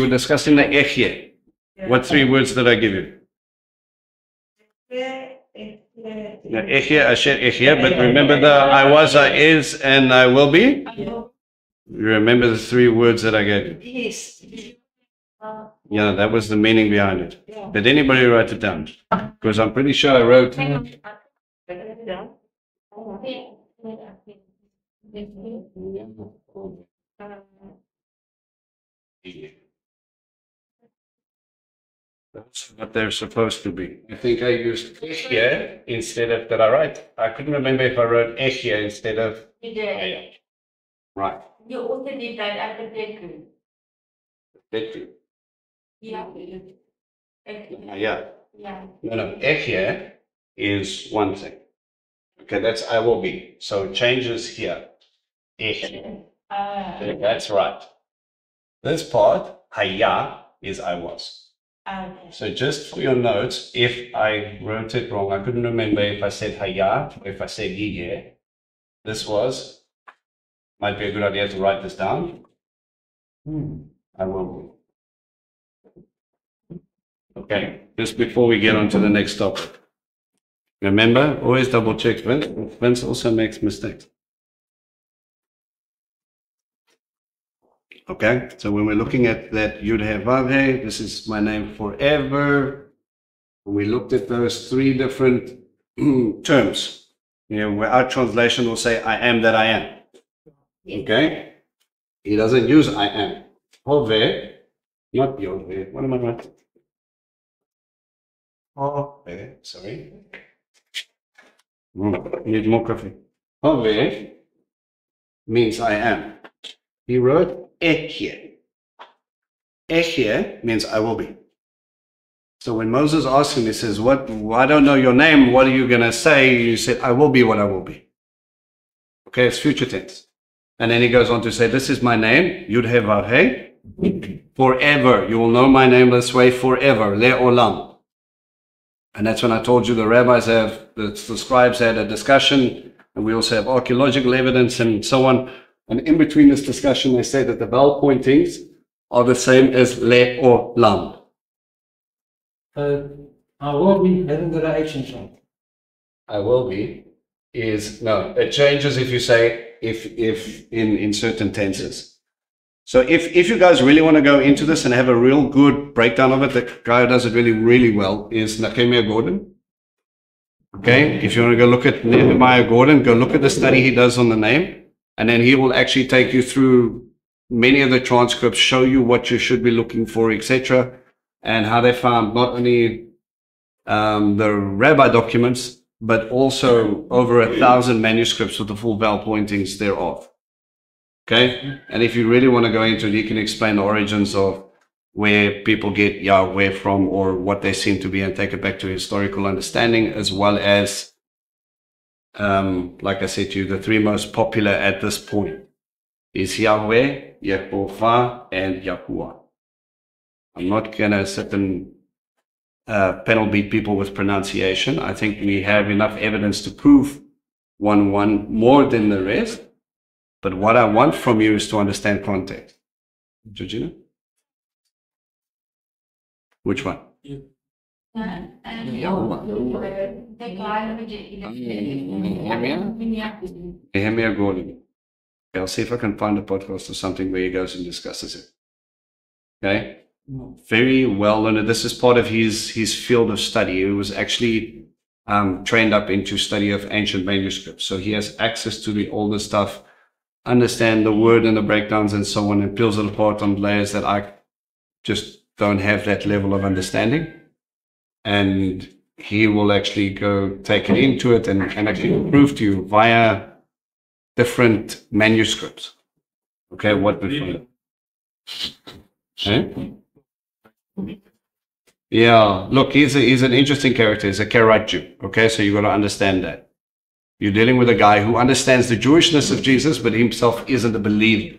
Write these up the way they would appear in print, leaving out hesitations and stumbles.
We're discussing the Echye. What three words did I give you? Echye, Asher, Echye, but remember the I was, I is, and I will be? You remember the three words that I gave you? Yes. Yeah, that was the meaning behind it. Did anybody write it down? Because I'm pretty sure I wrote. That's what they're supposed to be. I think I used Echye instead of, did I write? I couldn't remember if I wrote Echye instead of. You did. Right. You also did that at the bedroom. Bedroom. Yeah. Yeah. Yeah. No. Echye is one thing. Okay, that's I will be. So it changes here. Echye. That's right. This part, haya, is I was. Okay. So just for your notes, if I wrote it wrong, I couldn't remember if I said haya or if I said yiye. This might be a good idea to write this down. I will. Okay, just before we get on to the next topic. Remember, always double check Vince. Vince also makes mistakes. Okay, so when we're looking at that Yud He Vav He, this is my name forever. We looked at those three different terms. Where our translation will say, I am that I am. Okay? He doesn't use I am. Hove, not Yod. What am I writing? Hove, sorry. Need more coffee. Hove means I am. He wrote Echye. Echye means I will be. So when Moses asked him, he says, I don't know your name. What are you going to say? You said, I will be what I will be. Okay, it's future tense. And then he goes on to say, this is my name, Yud He Vav He, forever. You will know my name this way forever, Le'olam. And that's when I told you the scribes had a discussion, and we also have archaeological evidence and so on. And in between this discussion, they say that the vowel pointings are the same as Le'olam. I will be hasn't got an H in front. I will be is, no, it changes if you say if in certain tenses. So if you guys really want to go into this and have a real good breakdown of it, the guy who does it really, really well is Nehemiah Gordon. Okay, if you want to go look at Nehemiah Gordon, go look at the study he does on the name, and then he will actually take you through many of the transcripts, show you what you should be looking for, etc., and how they found not only the rabbi documents, but also over 1,000 manuscripts with the full vowel pointings thereof. Okay? And if you really want to go into it, you can explain the origins of where people get Yahweh from or what they seem to be and take it back to historical understanding, as well as, like I said to you, the three most popular at this point is Yahweh, Yehovah, and Yahuwah. I'm not going to sit and panel beat people with pronunciation. I think we have enough evidence to prove one more than the rest. But what I want from you is to understand context. Georgina? Which one? Nehemiah Gordon. Okay, I'll see if I can find a podcast or something where he goes and discusses it. Okay? Very well learned. This is part of his field of study. He was actually trained up into study of ancient manuscripts. So he has access to the older stuff, understand the word and the breakdowns and so on, and peels it apart on layers that I just don't have that level of understanding. And he will actually go take it into it and actually prove to you via different manuscripts. Okay, what we find. Yeah, look, he's an interesting character. He's a Karaite Jew. Okay, so you've got to understand that. You're dealing with a guy who understands the Jewishness of Jesus, but himself isn't a believer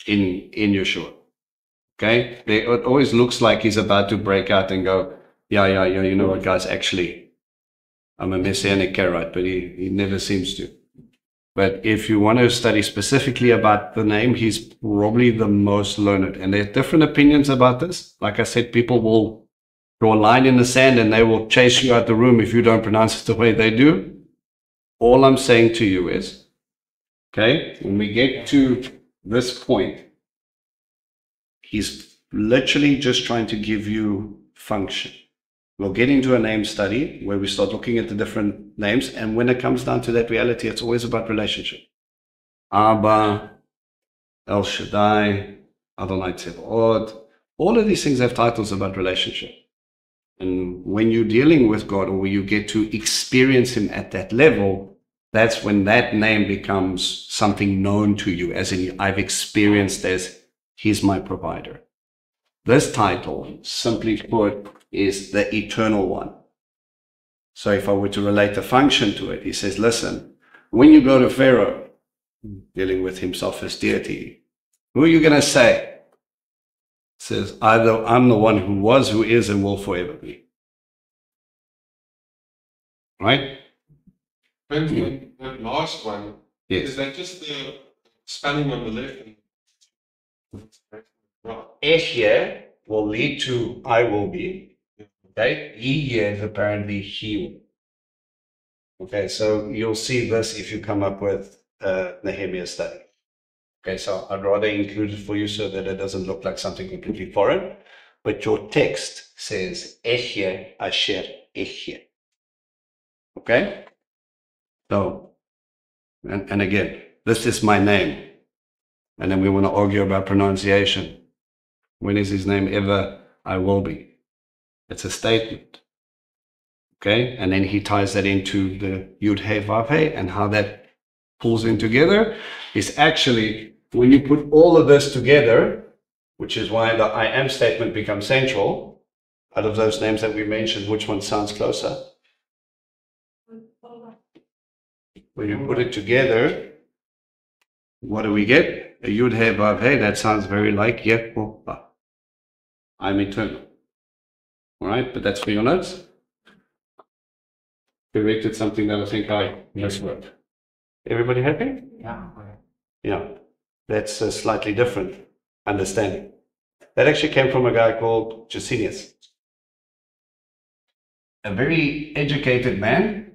in Yeshua. Okay, it always looks like he's about to break out and go, yeah, you know what, guys, actually, I'm a Messianic Karaite, but he never seems to. But if you want to study specifically about the name, he's probably the most learned. And there are different opinions about this. Like I said, people will draw a line in the sand and they will chase you out the room if you don't pronounce it the way they do. All I'm saying to you is, okay, when we get to this point, he's literally just trying to give you function. We'll get into a name study where we start looking at the different names. And when it comes down to that reality, it's always about relationship. Abba, El Shaddai, Adonai Tzevaot. All of these things have titles about relationship. And when you're dealing with God, or when you get to experience him at that level, that's when that name becomes something known to you, as in I've experienced as he's my provider. This title, simply put, is the eternal one. So if I were to relate a function to it, he says, listen, when you go to Pharaoh, dealing with himself as deity, who are you going to say? He says, I'm the one who was, who is, and will forever be. Right? When that last one, Yes. is that just the spelling on the left? Right. Ehye will lead to I will be. Okay? Yeh is apparently he will. Okay, so you'll see this if you come up with Nehemiah study. Okay, so I'd rather include it for you so that it doesn't look like something completely foreign. But your text says Ehye Asher Ehye. Okay? So, and again, this is my name. And then we want to argue about pronunciation. When is his name ever I will be? It's a statement. Okay? And then he ties that into the Yud He Vav He, and how that pulls in together is actually when you put all of this together, which is why the I am statement becomes central. Out of those names that we mentioned, which one sounds closer? When you put it together, what do we get? A Yud He Vav He. That sounds very like Yehovah. I'm eternal. All right, but that's for your notes. Corrected something that I think I miswrote. Everybody happy? Yeah. Yeah, that's a slightly different understanding. That actually came from a guy called Jusinius, a very educated man,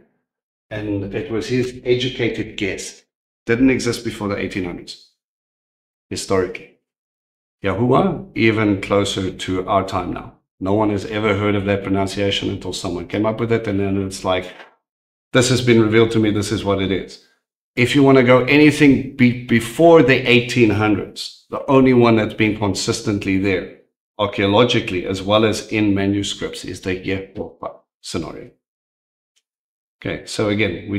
and it was his educated guess. Didn't exist before the 1800s, historically. Yahuwah, even closer to our time now. No one has ever heard of that pronunciation until someone came up with it, and then it's like, this has been revealed to me, this is what it is. If you want to go anything before the 1800s, the only one that's been consistently there, archaeologically as well as in manuscripts, is the Yehovah scenario. Okay, so again, I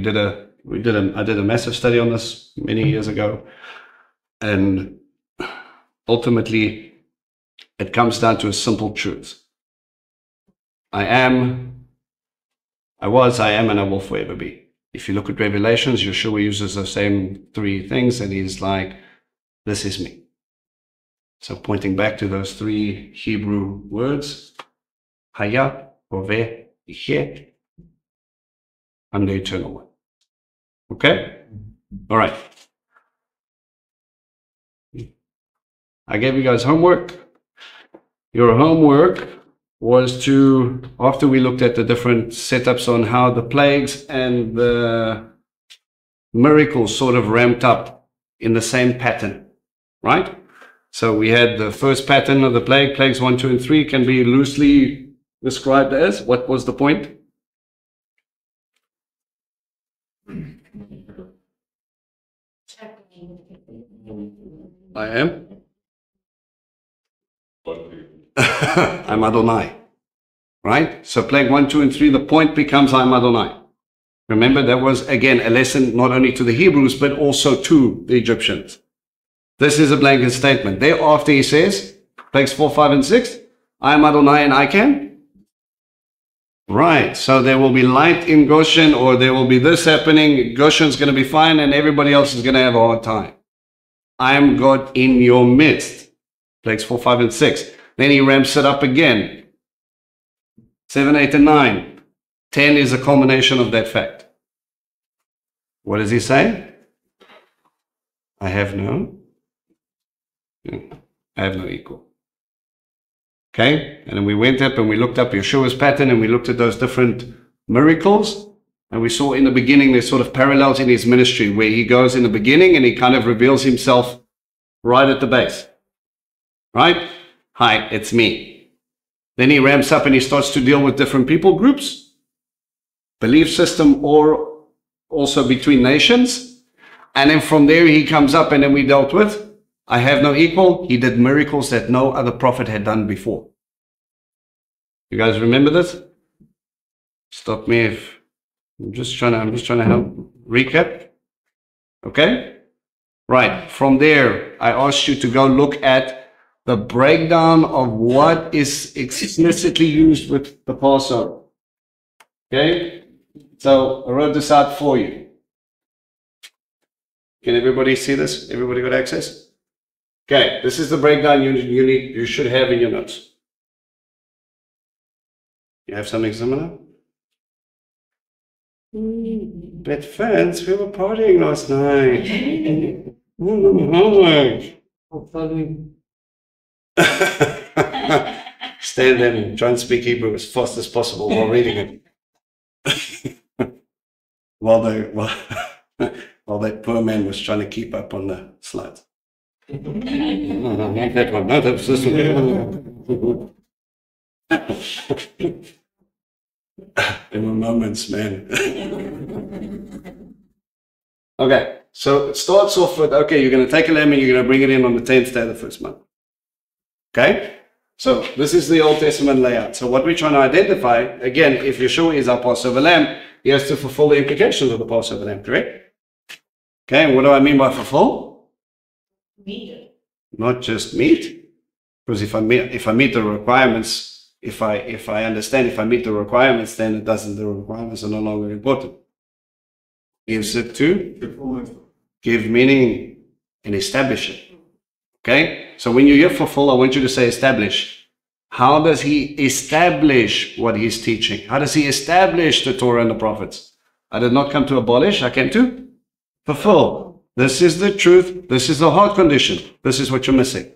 did a massive study on this many years ago, and ultimately, it comes down to a simple truth. I am, I was, I am, and I will forever be. If you look at Revelations, Yeshua uses the same three things, and he's like, this is me. So pointing back to those three Hebrew words, Haya, Hoveh, Yeh, I'm the eternal one. Okay? All right. I gave you guys homework. Your homework was to, after we looked at the different setups on how the plagues and the miracles sort of ramped up in the same pattern, right? So we had the first pattern of the plagues 1, 2, and 3 can be loosely described as, what was the point? I am. I'm Adonai. Right? So plague 1, 2, and 3, the point becomes I'm Adonai. Remember, that was, again, a lesson not only to the Hebrews, but also to the Egyptians. This is a blanket statement. Thereafter, he says, plagues 4, 5, and 6, I am Adonai and I can. Right. So there will be light in Goshen, or there will be this happening. Goshen's going to be fine, and everybody else is going to have a hard time. I am God in your midst. Plagues 4, 5, and 6. Then he ramps it up again. 7, 8, and 9. 10 is a culmination of that fact. What does he say? I have no equal. Okay? And then we went up and we looked up Yeshua's pattern and we looked at those different miracles. And we saw in the beginning there's sort of parallels in his ministry where he goes in the beginning and he kind of reveals himself right at the base. Right? Hi, it's me. Then he ramps up and he starts to deal with different people groups, belief system, or also between nations. And then from there he comes up and then we dealt with I have no equal. He did miracles that no other prophet had done before. You guys remember this? Stop me if I'm just trying to help recap. Okay? Right. From there, I asked you to go look at the breakdown of what is explicitly used with the Passover. Okay? So I wrote this out for you. Can everybody see this? Everybody got access? Okay, this is the breakdown you should have in your notes. You have something similar? But fans, we were partying last night. Stand there and try and speak Hebrew as fast as possible while reading it. while that poor man was trying to keep up on the slides. No, not that one. No, that's this one. There were moments, man. Okay, so it starts off with, okay, you're going to take a lamb and you're going to bring it in on the 10th day of the first month. Okay, so this is the Old Testament layout. So what we're trying to identify, again, if Yeshua is our Passover lamb, he has to fulfill the implications of the Passover lamb, correct? Okay, and what do I mean by fulfill? Meat. Not just meat, because if I meet the requirements, if I understand, if I meet the requirements, then the requirements are no longer important. Gives it to give meaning and establish it. Okay, so when you hear fulfill, I want you to say establish. How does he establish what he's teaching? How does he establish the Torah and the prophets? I did not come to abolish, I came to fulfill. This is the truth. This is the heart condition. This is what you're missing.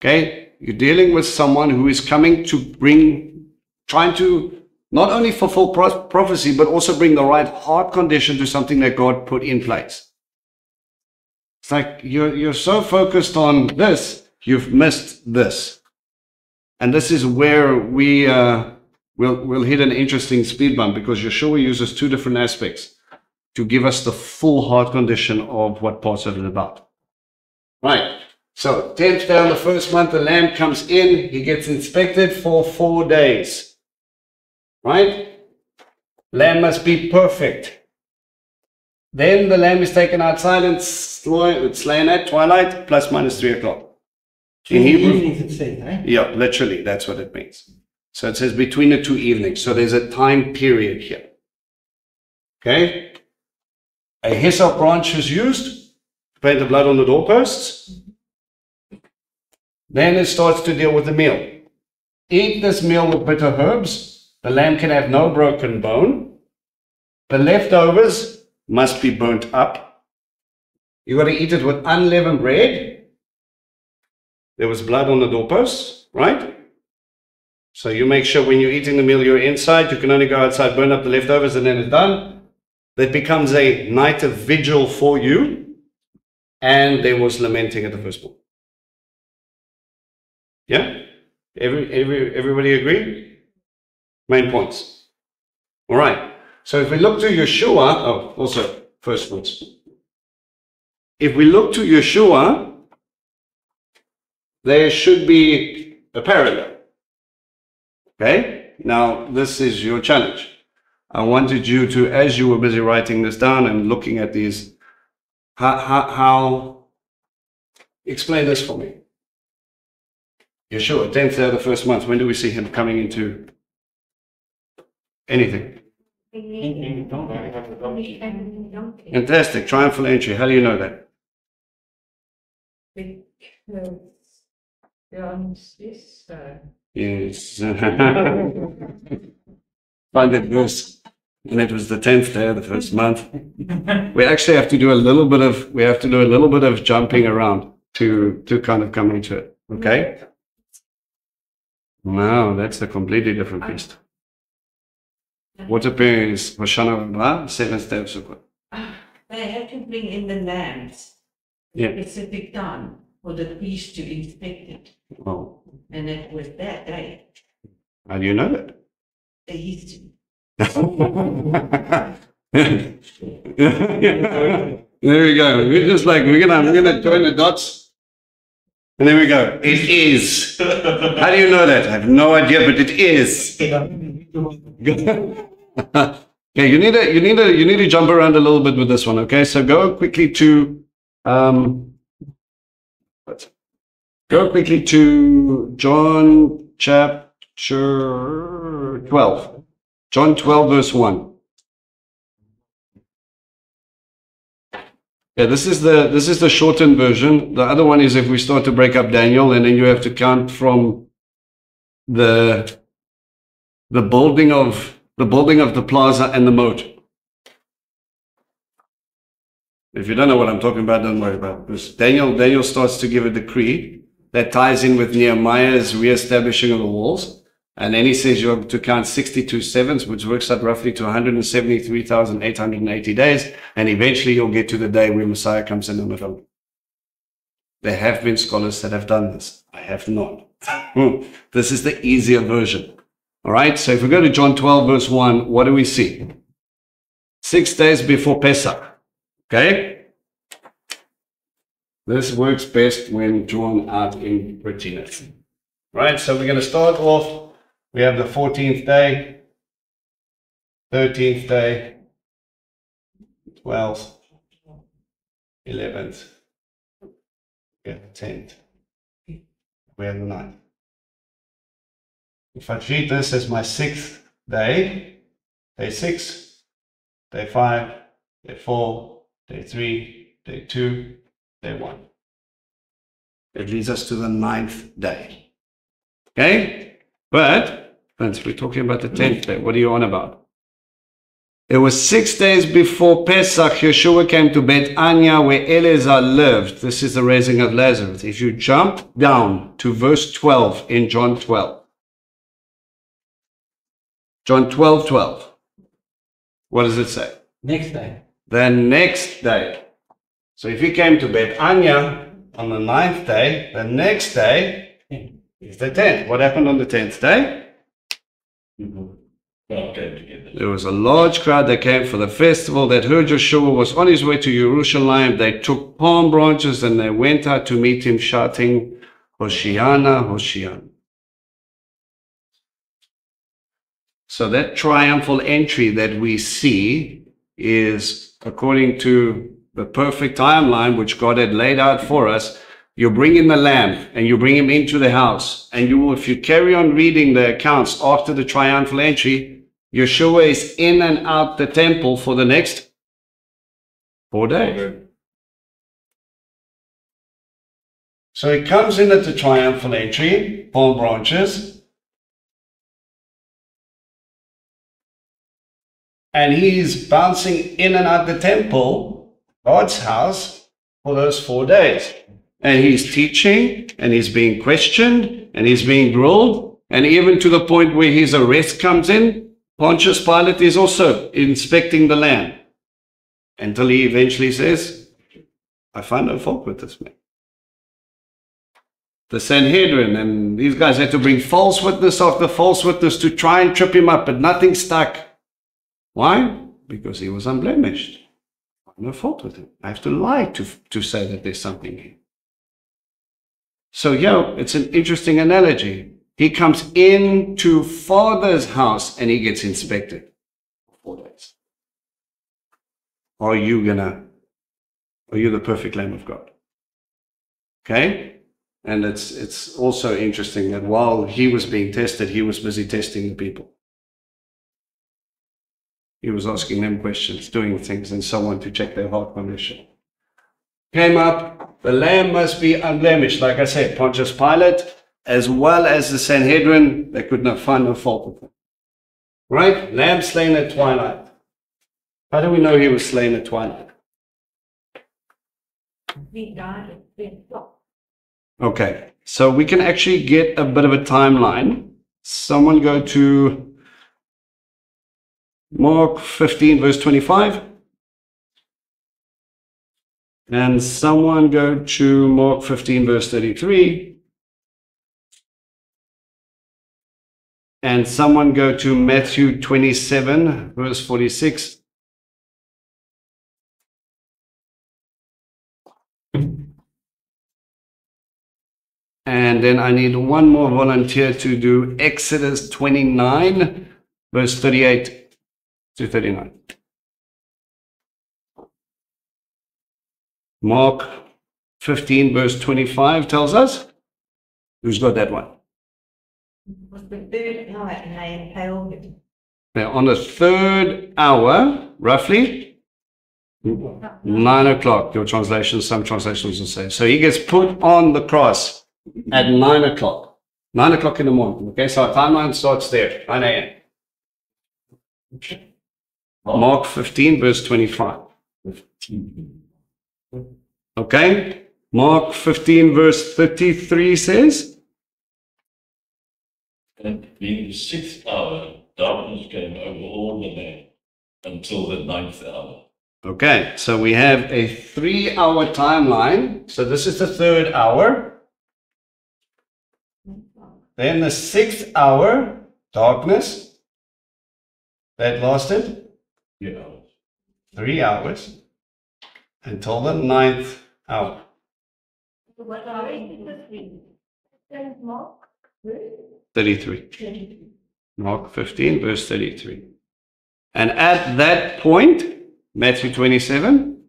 Okay? You're dealing with someone who is coming to trying to not only fulfill prophecy, but also bring the right heart condition to something that God put in place. It's like you're so focused on this, you've missed this. And this is where we'll hit an interesting speed bump, because Yeshua uses two different aspects to give us the full heart condition of what Passover is about. Right. So 10th day on the first month, the lamb comes in, he gets inspected for 4 days. Right? Lamb must be perfect. Then the lamb is taken outside and slain at twilight, plus minus 3 o'clock. In Hebrew, yeah, literally, that's what it means. So it says between the two evenings. So there's a time period here. Okay? A hyssop branch is used to paint the blood on the doorposts. Then it starts to deal with the meal. Eat this meal with bitter herbs. The lamb can have no broken bone. The leftovers must be burnt up. You got to eat it with unleavened bread. There was blood on the doorposts, right? So you make sure when you're eating the meal, you're inside. You can only go outside, burn up the leftovers, and then it's done. That becomes a night of vigil for you. And there was lamenting at the first one. Yeah? Everybody agree? Main points. All right. So if we look to Yeshua, also first fruits. If we look to Yeshua, there should be a parallel. Okay? Now, this is your challenge. I wanted you to, as you were busy writing this down and looking at these, how explain this for me. Yeshua, 10th day of the first month, when do we see him coming into anything? Fantastic, triumphal entry. How do you know that? Because you're on this side. Yes. Find that verse. and it was the 10th day of the first month. We actually have to do a little bit of jumping around to kind of come into it. Okay. Now that's a completely different beast. Water period is Hoshana Rabbah, 7th day of Sukkot. They have to bring in the lambs. Yeah. Specific time for the priest to inspect it. Oh, And it was that day. how do you know that? They used to. There we go. We're just like we're gonna join the dots. And there we go. It is. How do you know that? I have no idea, but it is. Okay, you need to jump around a little bit with this one. Okay, so go quickly to John chapter 12. John 12 verse 1. Yeah, this is the shortened version. The other one is if we start to break up Daniel, and then you have to count from the building of the plaza and the moat. If you don't know what I'm talking about, don't worry about it. Because Daniel starts to give a decree that ties in with Nehemiah's reestablishing of the walls. And then he says you have to count 62 sevens, which works out roughly to 173,880 days. And eventually you'll get to the day where Messiah comes in the middle. There have been scholars that have done this. I have not. This is the easier version. All right. So if we go to John 12, verse 1, what do we see? 6 days before Pesach. Okay. This works best when drawn out in prettiness. Right. So we're going to start off. We have the 14th day, 13th day, 12th, 11th, we have the 10th, we have the 9th. If I treat this as my 6th day, day 6, day 5, day 4, day 3, day 2, day 1. It leads us to the 9th day. Okay? But, friends, we're talking about the 10th day. What are you on about? It was 6 days before Pesach, Yeshua came to Beit Anya where Eleazar lived. This is the raising of Lazarus. If you jump down to verse 12 in John 12. John 12, 12. What does it say? Next day. The next day. So if he came to Beit Anya on the 9th day, the next day is the 10th. What happened on the 10th day? There was a large crowd that came for the festival that heard Yeshua was on his way to Jerusalem. They took palm branches and they went out to meet him shouting, Hoshiana, Hoshiana. So that triumphal entry that we see is according to the perfect timeline which God had laid out for us. You bring in the lamb and you bring him into the house. And you will, if you carry on reading the accounts after the triumphal entry, Yeshua is in and out the temple for the next 4 days. So he comes in at the triumphal entry, palm branches, and he's bouncing in and out the temple, God's house, for those 4 days. And he's teaching, and he's being questioned, and he's being grilled, and even to the point where his arrest comes in, Pontius Pilate is also inspecting the land. Until he eventually says, I find no fault with this man. The Sanhedrin, and these guys had to bring false witness after false witness to try and trip him up, but nothing stuck. Why? Because he was unblemished. I have no fault with him. I have to lie to say that there's something here. So yeah, it's an interesting analogy. He comes into Father's house and he gets inspected for 4 days. Are you the perfect Lamb of God? Okay? And it's also interesting that while he was being tested, he was busy testing the people. He was asking them questions, doing things and so on to check their heart condition. Came up, the lamb must be unblemished. Like I said, Pontius Pilate, as well as the Sanhedrin, they could not find no fault with him. Right? Lamb slain at twilight. How do we know he was slain at twilight? He died at 3 o'clock. Okay, so we can actually get a bit of a timeline. Someone go to Mark 15, verse 25. And someone go to Mark 15, verse 33. And someone go to Matthew 27, verse 46. And then I need one more volunteer to do Exodus 29, verse 38 to 39. Mark 15, verse 25 tells us. Who's got that one? It was the 3rd hour and they impaled him. Now, on the 3rd hour, roughly, 9 o'clock. Your translations, some translations will say. So he gets put on the cross at 9 o'clock. 9 o'clock in the morning. Okay, so our timeline starts there, 9 a.m. Mark 15, verse 25. Okay, Mark 15, verse 33 says, And being the 6th hour, darkness came over all the land until the 9th hour. okay, so we have a 3-hour timeline. So this is the 3rd hour. Then the 6th hour, darkness, that lasted 3 hours. 3 hours until the 9th hour. What hour is it? Mark? 33. Mark 15, verse 33. And at that point, Matthew 27,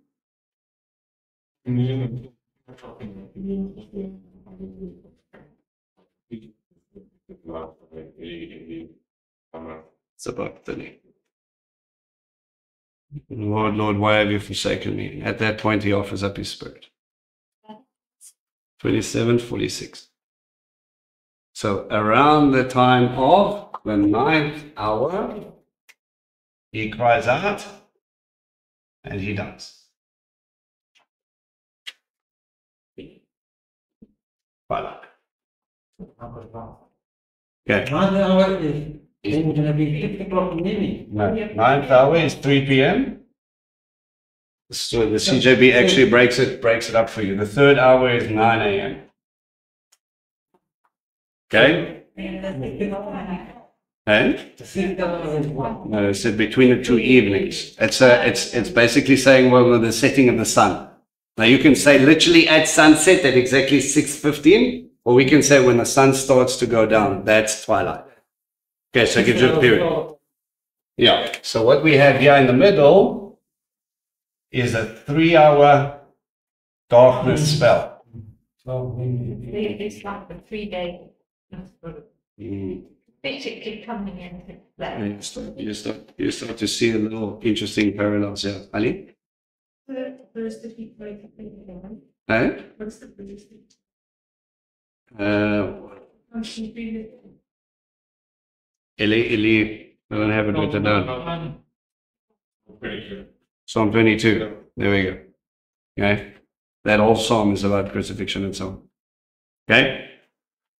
it's about 30. Lord, Lord, why have you forsaken me? At that point, he offers up his spirit. 27:46. So around the time of the 9th hour, he cries out and he dies. Voilà. Okay. 9 hour is then going to be 6 o'clock in the evening. No, 9th hour is 3 p.m. So the CJB actually breaks it up for you. The 3rd hour is 9 a.m. Okay? And The 6th hour is what? no, it's between the 2 evenings. It's basically saying, well, the setting of the sun. Now you can say literally at sunset at exactly 6:15, or we can say when the sun starts to go down, that's twilight. Okay, so it gives you a period. Yeah. So what we have here in the middle is a 3-hour darkness spell. So, It's like the 3 days. Mm. Basically coming into play. And you start to see a little interesting parallels here. Ali? First the people are thinking, Eh? what's the first thing? Eli, I don't have it written down. Pretty sure. Psalm 22. There we go. Okay. That whole psalm is about crucifixion and so on. Okay.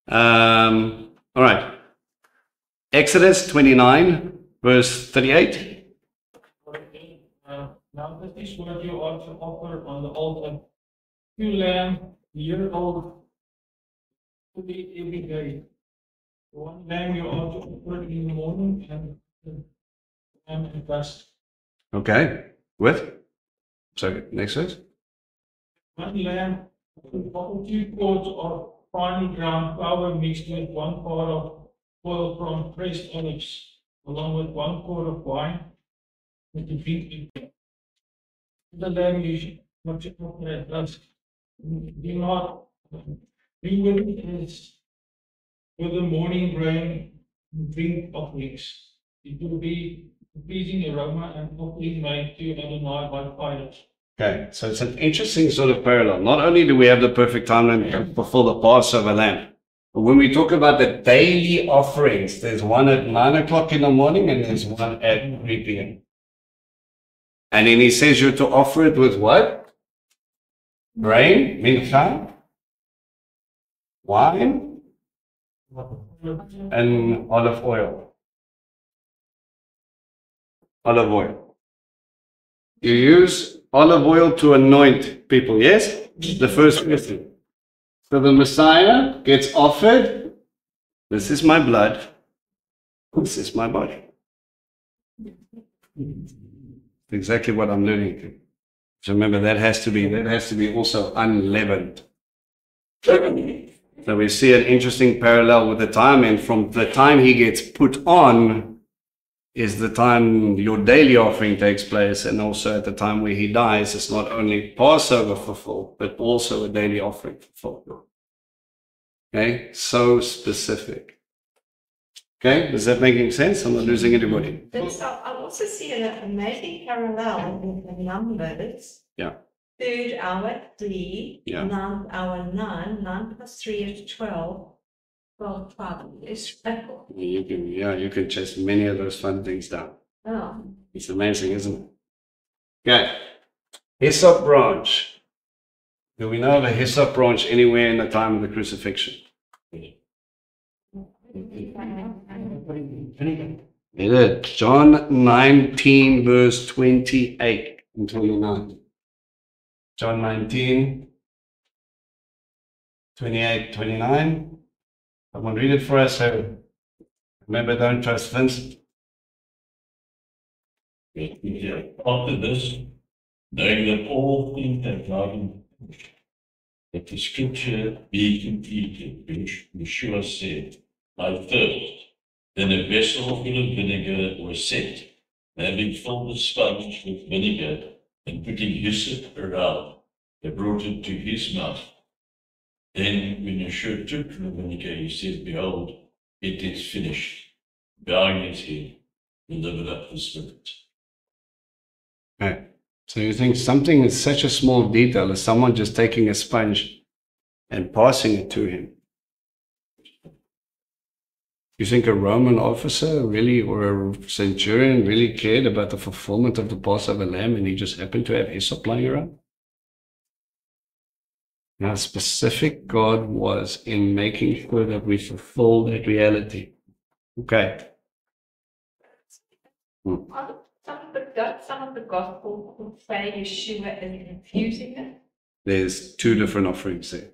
All right. Exodus 29, verse 38. Now this is what you also offer on the altar: 2 lambs, year-old, to eat every day. 1 lamb you also offer in the morning, and the lamb and dusk. Okay. With? Sorry, next verse. 1 lamb, 2 quarts of finely ground flour mixed with 1 quart of oil from pressed olives, along with 1 quart of wine, with the drink. The lamb you should not offer at dusk. Do not bring with it as with the morning grain drink offerings. It will be a pleasing aroma and offering made to Adonai by fire. Okay, so it's an interesting sort of parallel. Not only do we have the perfect timeline to fulfill the Passover lamb, but when we talk about the daily offerings, there's one at 9 o'clock in the morning and there's one at 3 p.m. And then he says you're to offer it with what? Grain, mincha, wine, and olive oil. Olive oil. You use olive oil to anoint people, yes? The first question. So the Messiah gets offered, this is my blood, this is my body. Exactly what I'm learning to. So remember, that has to be also unleavened. So we see an interesting parallel with the time, and from the time he gets put on is the time your daily offering takes place, and also at the time where he dies, it's not only Passover fulfilled, but also a daily offering fulfilled. Okay, so specific. Okay, does that making sense? I'm not losing anybody. So I also see an amazing parallel with the numbers. Yeah. 3rd hour, 3, Yeah. 9th hour, 9, 9 plus 3 is 12, 12, 12 is equal. You can chase many of those fun things down. Oh. It's amazing, isn't it? Okay. Hyssop branch. Do we know of a hyssop branch anywhere in the time of the crucifixion? It is. John 19, verse 28 and 29. John 19, 28, 29. Someone read it for us. So remember, don't trust Vince. After this, knowing that all things have now been finished, that the scripture be completed, which Yeshua said, I thirst. Then a vessel full of vinegar was set, and having filled the sponge with vinegar and putting hyssop around, they brought it to his mouth. Then when Yeshua took the vinegar, he said, Behold, it is finished. Bowing his head, he delivered up the spirit. Okay. So you think something is such a small detail as someone just taking a sponge and passing it to him. You think a Roman officer really, or a centurion really cared about the fulfillment of the Passover lamb, and he just happened to have hyssop lying around? How specific God was in making sure that we fulfill that reality. Okay. Some of the Gospels will say Yeshua is refusing it, There's two different offerings there.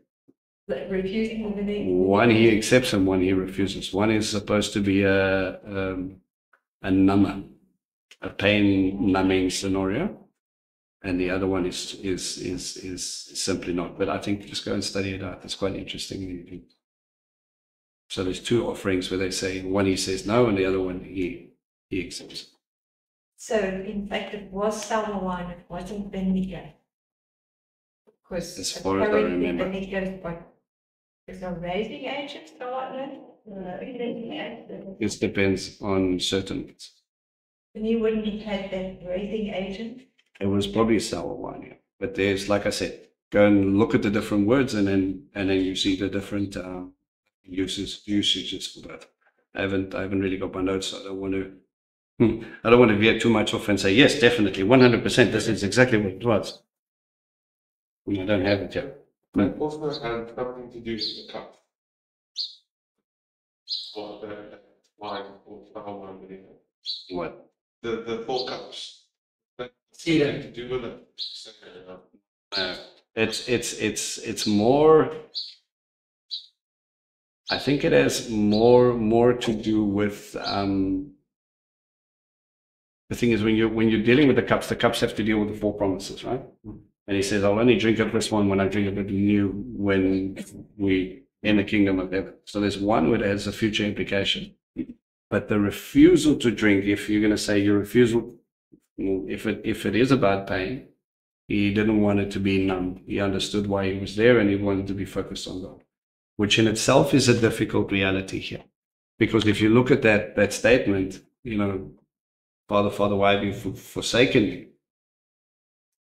like refusing the vinegar. One he accepts and one he refuses. One is supposed to be a number, a pain numbing scenario, and the other one is simply not. But I think just go and study it out. It's quite interesting. So there's two offerings where they say one he says no, and the other one he accepts. So in fact, it was sour wine. It wasn't vinegar. Because As far as I apparently remember. vinegar is a raising agent or whatnot. It depends on certain. And you wouldn't have had that raising agent. It was probably sour wine, yeah. But there's, like I said, go and look at the different words, and then you see the different usages for that. I haven't really got my notes. So I don't want to veer too much off and say yes, definitely, 100%. This is exactly what it was. I don't have it yet. It also has something to do with the cup. What the wine or sour wine vinegar. What? The 4 cups. That See has that? to do with it. It's more. I think it has more to do with. The thing is, when you're dealing with the cups have to deal with the 4 promises, right? And he says, I'll only drink of this one when I drink of it new, when we in the kingdom of heaven. So there's one where it has a future implication. But the refusal to drink, if you're going to say your refusal, if it is about pain, he didn't want it to be numb. He understood why he was there, and he wanted to be focused on God, which in itself is a difficult reality here. Because if you look at that statement, Father, why have you forsaken me?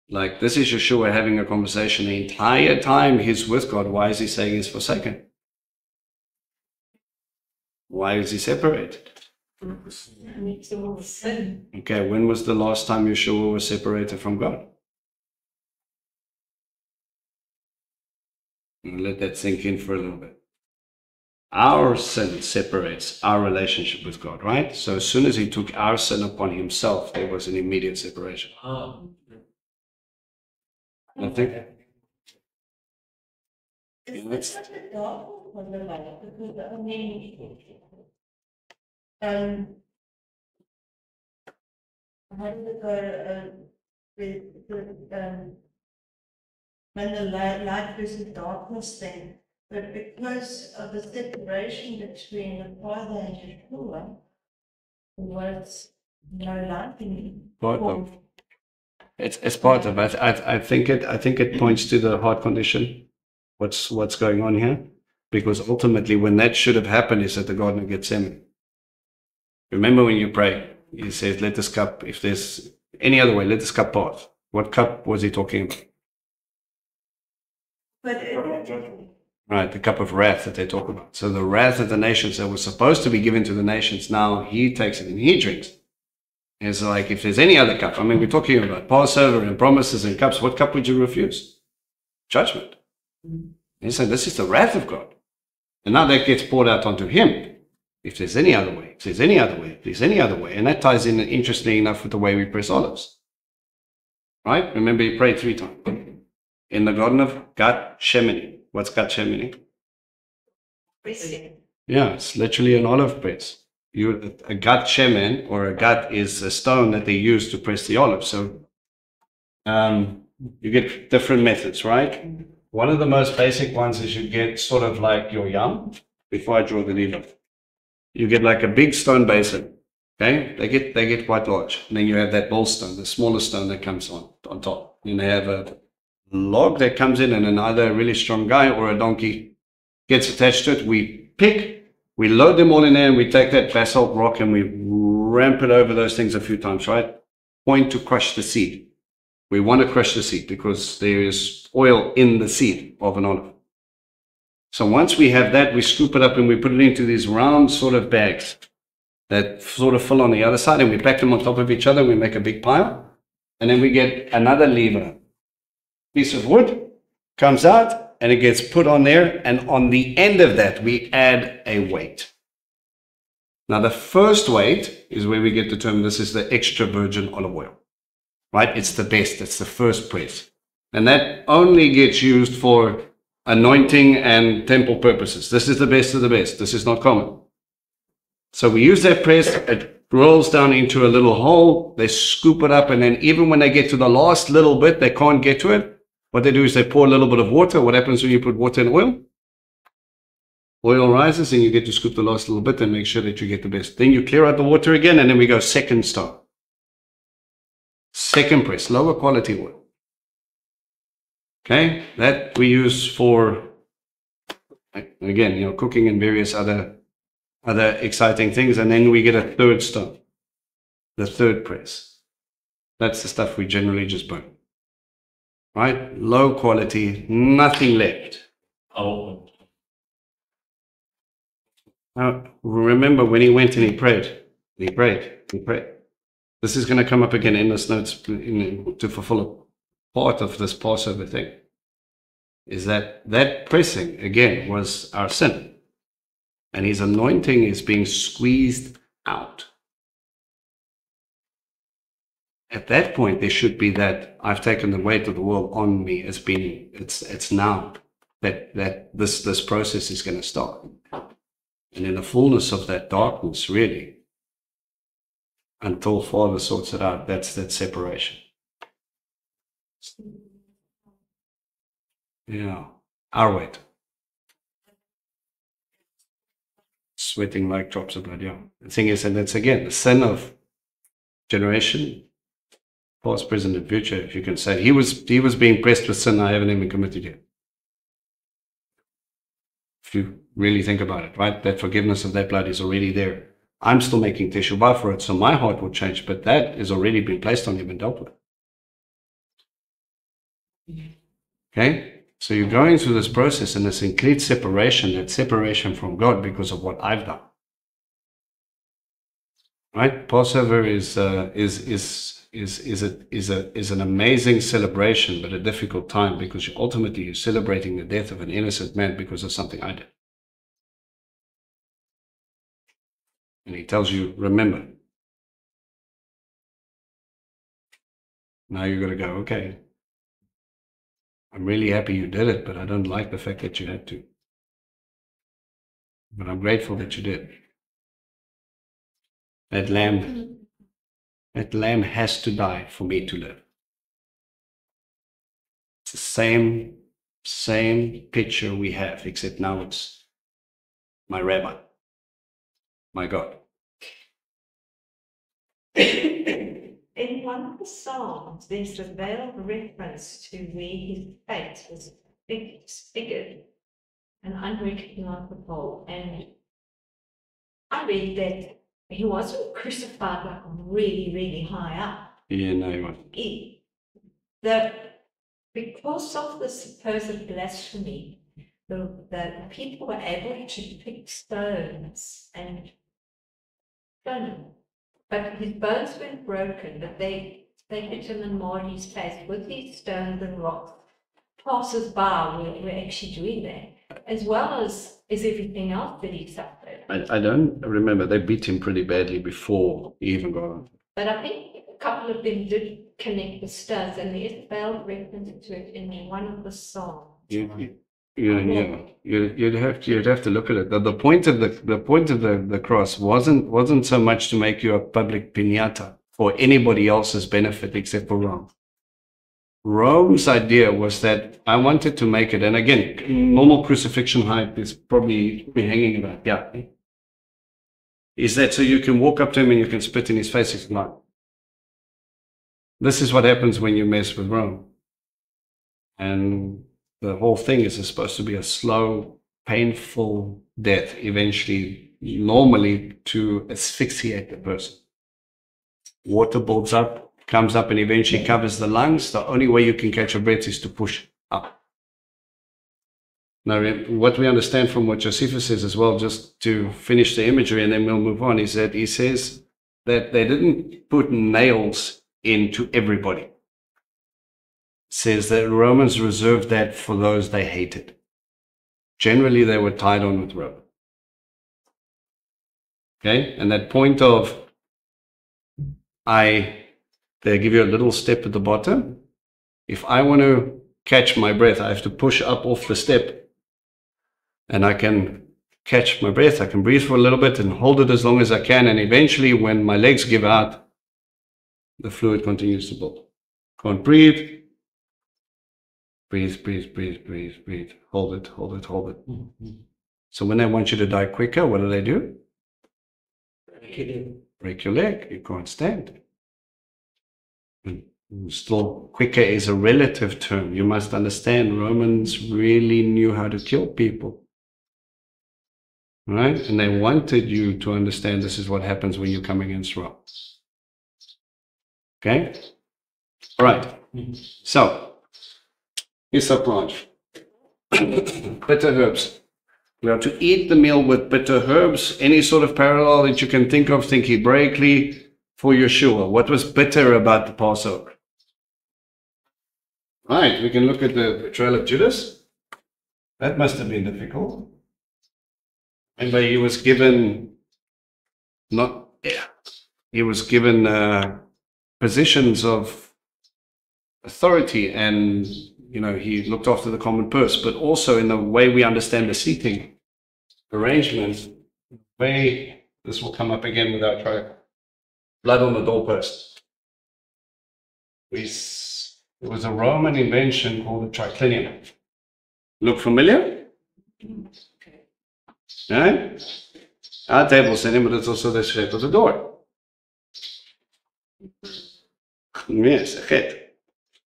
Like, this is Yeshua having a conversation the entire time he's with God. Why is he saying he's forsaken? Why is he separated? Makes all sin. Okay, when was the last time Yeshua was separated from God? Let that sink in for a little bit. Our sin separates our relationship with God, right? So as soon as he took our sin upon himself, there was an immediate separation. I think. Is that the dog or the light? Because I mean, how does it go with when the light versus darkness thing? But because of the separation between the Father and Yeshua, was no light in Part of it's part of it. I think it points to the heart condition. What's going on here? Because ultimately, when that should have happened, is at the Garden of Gethsemane. Remember when you pray, he says, "Let this cup, if there's any other way, let this cup pass." What cup was he talking about? But Right, the cup of wrath that they talk about. So the wrath of the nations that was supposed to be given to the nations, now he takes it and he drinks. It's like, if there's any other cup, I mean, we're talking about Passover and promises and cups. What cup would you refuse? Judgment. He said, this is the wrath of God. And now that gets poured out onto him. If there's any other way, if there's any other way, if there's any other way. And that ties in, interestingly enough, with the way we press olives. Right? Remember, he prayed 3 times. In the Garden of Gethsemane. What's Gethsemane? Yeah, it's literally an olive press. A gut shemen, or a gut, is a stone that they use to press the olive. So you get different methods, right? One of the most basic ones is you get sort of like your yam. Before I draw the needle, you get like a big stone basin. Okay, they get quite large. And then you have that millstone, the smaller stone that comes on top. And they have a log that comes in, and then either a really strong guy or a donkey gets attached to it. We load them all in there, and we take that basalt rock and we ramp it over those things a few times, right? Point to crush the seed. We want to crush the seed because there is oil in the seed of an olive. So once we have that, we scoop it up and we put it into these round sort of bags that sort of fill on the other side, and we pack them on top of each other. We make a big pile, and then we get another lever. Piece of wood comes out, and it gets put on there, and on the end of that, we add a weight. Now, the first weight is where we get the term, this is the extra virgin olive oil, right? It's the best, it's the first press. And that only gets used for anointing and temple purposes. This is the best of the best. This is not common. So we use that press, it rolls down into a little hole, they scoop it up, and then even when they get to the last little bit, they can't get to it. What they do is they pour a little bit of water. What happens when you put water in oil? Oil rises, and you get to scoop the last little bit and make sure that you get the best. Then you clear out the water again, and then we go second stone. Second press, lower quality oil. Okay, that we use for, again, cooking and various other exciting things. And then we get a third stone, the third press. That's the stuff we generally just burn. Right? Low quality, nothing left. Oh, Now, remember when he went and he prayed. This is going to come up again in this notes to fulfill a part of this Passover thing. Is that pressing, again, was our sin. And his anointing is being squeezed out. At that point, there should be that I've taken the weight of the world on me. It's now that this process is going to start. And in the fullness of that darkness, really, until Father sorts it out, that's that separation. Yeah, our weight. Sweating like drops of blood, yeah. The thing is, and it's again, the sin of generation, past, present, and future, if you can say. He was being pressed with sin I haven't even committed yet. If you really think about it, right? That forgiveness of that blood is already there. I'm still making teshuvah for it, so my heart will change, but that has already been placed on him and dealt with. Okay? So you're going through this process, and this complete separation, that separation from God because of what I've done. Right? Passover is an amazing celebration, but a difficult time because ultimately you're celebrating the death of an innocent man because of something I did. And he tells you, remember. Now you're going to go, okay, I'm really happy you did it, but I don't like the fact that you had to. But I'm grateful that you did. That lamb has to die for me to live. It's the same picture we have, except now it's my rabbi, my God. In one of the Psalms, there's a veiled reference to where his face was disfigured and unrecognizable. And I read that he wasn't crucified like really, really high up. Yeah, no, he wasn't. Because of the supposed blasphemy, the people were able to pick stones and stone him. But his bones weren't broken, but they hit him and marred his face with these stones and rocks. Passers-by were actually doing that, as well as everything else that he suffered. I don't remember. They beat him pretty badly before he even got on. But I think a couple of them did connect the stones, and there is a veiled reference to it in one of the songs. You'd have to look at it. The point of the cross wasn't so much to make you a public piñata for anybody else's benefit except for Rome. Rome's idea was that I wanted to make it, and again, normal crucifixion height is probably hanging about, yeah. Is that so you can walk up to him and you can spit in his face if you like. This is what happens when you mess with Rome. And the whole thing is supposed to be a slow, painful death, eventually, normally to asphyxiate the person. Water builds up, comes up, and eventually covers the lungs. The only way you can catch your breath is to push up. Now, what we understand from what Josephus says as well, just to finish the imagery and then we'll move on, is that he says that they didn't put nails into everybody. Says that Romans reserved that for those they hated. Generally, they were tied on with rope. Okay? And that point of, they give you a little step at the bottom. If I want to catch my breath, I have to push up off the step. And I can catch my breath. I can breathe for a little bit and hold it as long as I can. And eventually, when my legs give out, the fluid continues to build. Can't breathe. Breathe, breathe, breathe, breathe, breathe. Hold it, hold it, hold it. So when they want you to die quicker, what do? Break your leg. You can't stand. Still, quicker is a relative term. You must understand, Romans really knew how to kill people. Right? And they wanted you to understand this is what happens when you come against Rome. Okay? All right. So, hyssop branch. Bitter herbs. We are to eat the meal with bitter herbs. Any sort of parallel that you can think of, think Hebraically for Yeshua. What was bitter about the Passover? Right, we can look at the betrayal of Judas. That must have been difficult. Remember, he was given positions of authority, and he looked after the common purse, but also in the way we understand the seating arrangements, this will come up again without trying. Blood on the doorpost. It was a Roman invention called the triclinium. Look familiar? Right? Our table setting, but it's also the shape of the door. Yes, a chet.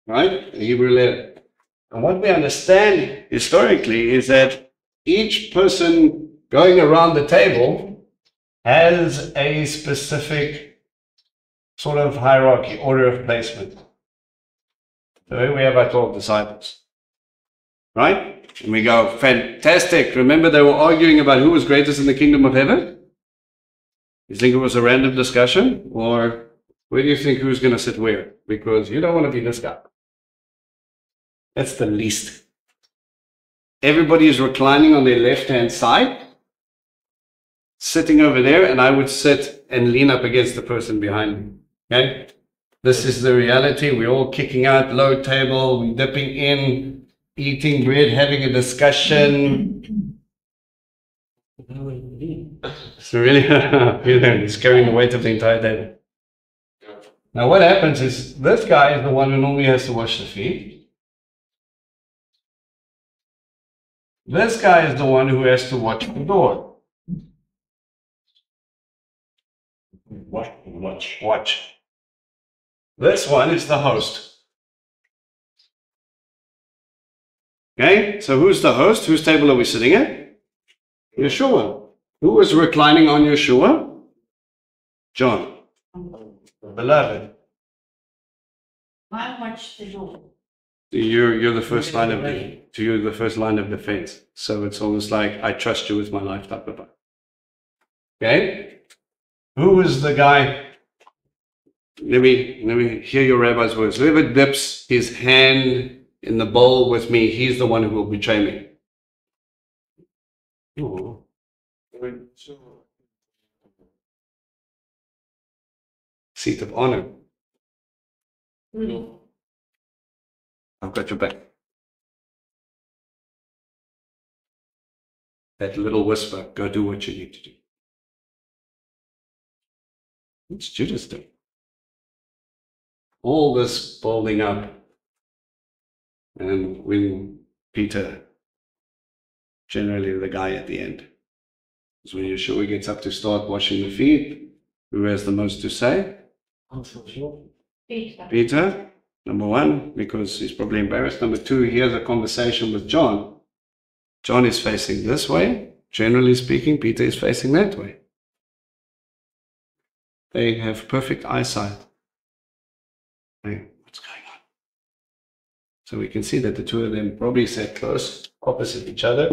Right? The Hebrew letter. And what we understand historically is that each person going around the table has a specific sort of hierarchy, order of placement. So here we have our 12 disciples. Right? And we go, fantastic. Remember they were arguing about who was greatest in the kingdom of heaven? You think it was a random discussion? Or where do you think who's going to sit where? Because you don't want to be this guy. That's the least. Everybody is reclining on their left-hand side, sitting over there, and I would sit and lean up against the person behind me. Okay? This is the reality. We're all kicking out, low table, we're dipping in, eating bread, having a discussion. It's really, he's carrying the weight of the entire table. Now what happens is, this guy is the one who normally has to wash the feet. This guy is the one who has to watch the door. Watch. This one is the host. Okay, so who's the host? Whose table are we sitting at? Yeshua. Who was reclining on Yeshua? John. Beloved. I watch the door. You're the first line of you're the first line of defense. So it's almost like I trust you with my life type of vibe. Okay? Who is the guy? Let me hear your rabbi's words. Whoever dips his hand in the bowl with me, he's the one who will betray me. Ooh. Seat of honor. I've got your back. That little whisper, go do what you need to do. What's Judas doing? All this building up. And when Peter, generally the guy at the end, is when Yeshua gets up to start washing the feet, who has the most to say? Peter, number one, because he's probably embarrassed. Number two, he has a conversation with John. John is facing this way. Generally speaking, Peter is facing that way. They have perfect eyesight. Hey, what's going on? So we can see that the two of them probably sat close, opposite each other.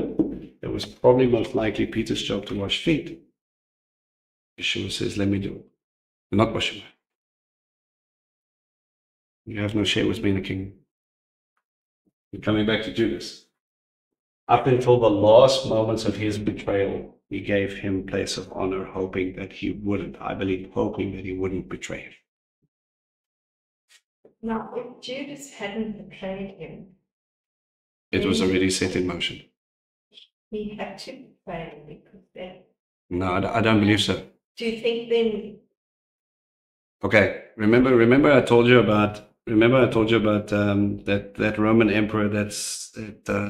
It was probably most likely Peter's job to wash feet. Yeshua says, let me do it. Do not wash them. You have no share with me in the kingdom. And coming back to Judas. Up until the last moments of his betrayal, he gave him place of honor, hoping that he wouldn't, I believe, hoping that he wouldn't betray him. Now, if Judas hadn't betrayed him, It was already set in motion. he had to betray him because then. No, I don't believe so. Do you think then? Okay, remember I told you about that Roman emperor that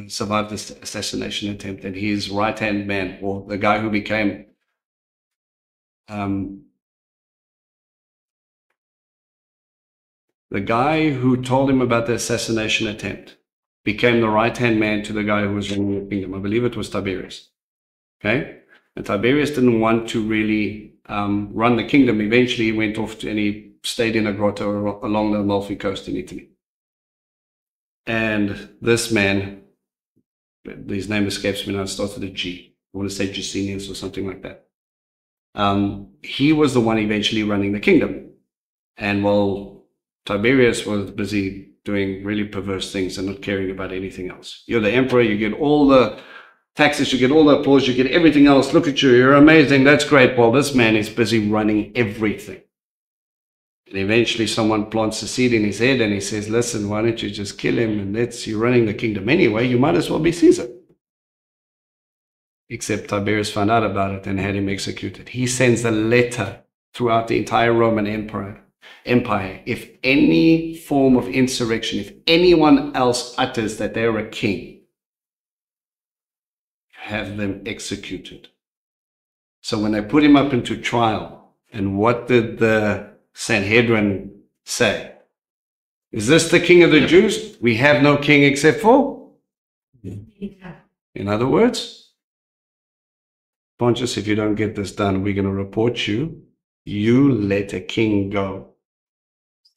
survived this assassination attempt, and his right-hand man, or the guy who became the guy who told him about the assassination attempt became the right-hand man to the guy who was running the kingdom. I believe it was Tiberius. Okay, and Tiberius didn't want to really run the kingdom. Eventually, he went off and he stayed in a grotto along the Amalfi Coast in Italy. And this man, his name escapes me now, it starts with a G. I want to say Gesenius or something like that. He was the one eventually running the kingdom. And while Tiberius was busy doing really perverse things and not caring about anything else. You're the emperor, you get all the taxes, you get all the applause, you get everything else. Look at you, you're amazing, that's great. Well, this man is busy running everything. And eventually someone plants a seed in his head and he says, listen, why don't you just kill him, and you're running the kingdom anyway, you might as well be Caesar. Except Tiberius found out about it and had him executed. He sends a letter throughout the entire Roman Empire. If any form of insurrection, if anyone else utters that they're a king, have them executed. So when they put him up into trial, and what did the Sanhedrin say? Is this the king of the Jews? We have no king except for? In other words, Pontius, if you don't get this done, we're going to report you. You let a king go.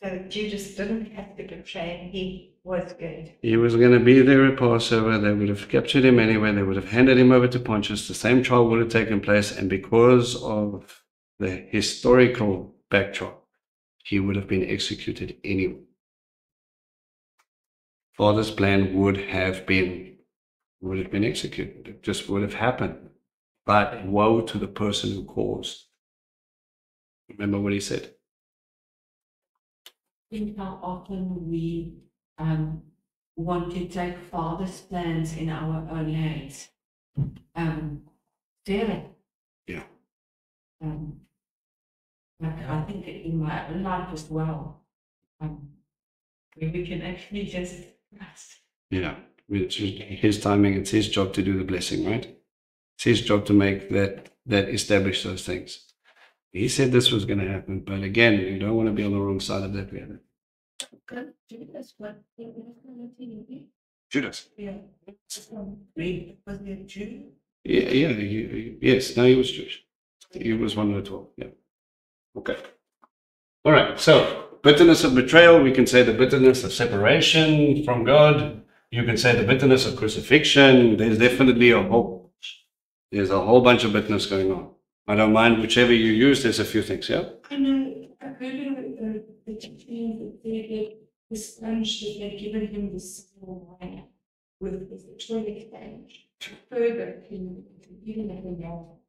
So Judas didn't have to betray him, he was going to. He was going to be there at Passover. They would have captured him anyway. They would have handed him over to Pontius. The same trial would have taken place. And because of the historical backdrop, he would have been executed anyway. Father's plan would have been executed. It just would have happened. But woe to the person who caused. Remember what he said? Think how often we want to take Father's plans in our own hands. Daily. Yeah. Like I think in my own life as well, where we can actually just trust. Yeah. It's his timing. It's his job to do the blessing, right? It's his job to make that establish those things. He said this was going to happen, but again, you don't want to be on the wrong side of that banner. Judas, what Judas. Yeah. Was he a Jew? Yeah, yes. No, he was Jewish. He was one of the 12. Yeah. Okay. All right. So, bitterness of betrayal, we can say the bitterness of separation from God. You can say the bitterness of crucifixion. There's definitely a whole bunch of bitterness going on. I don't mind whichever you use. There's a few things. Yeah. I know. I heard the teaching that they the sponge that they'd given him the small wine with the toilet sponge. Further, even if they know.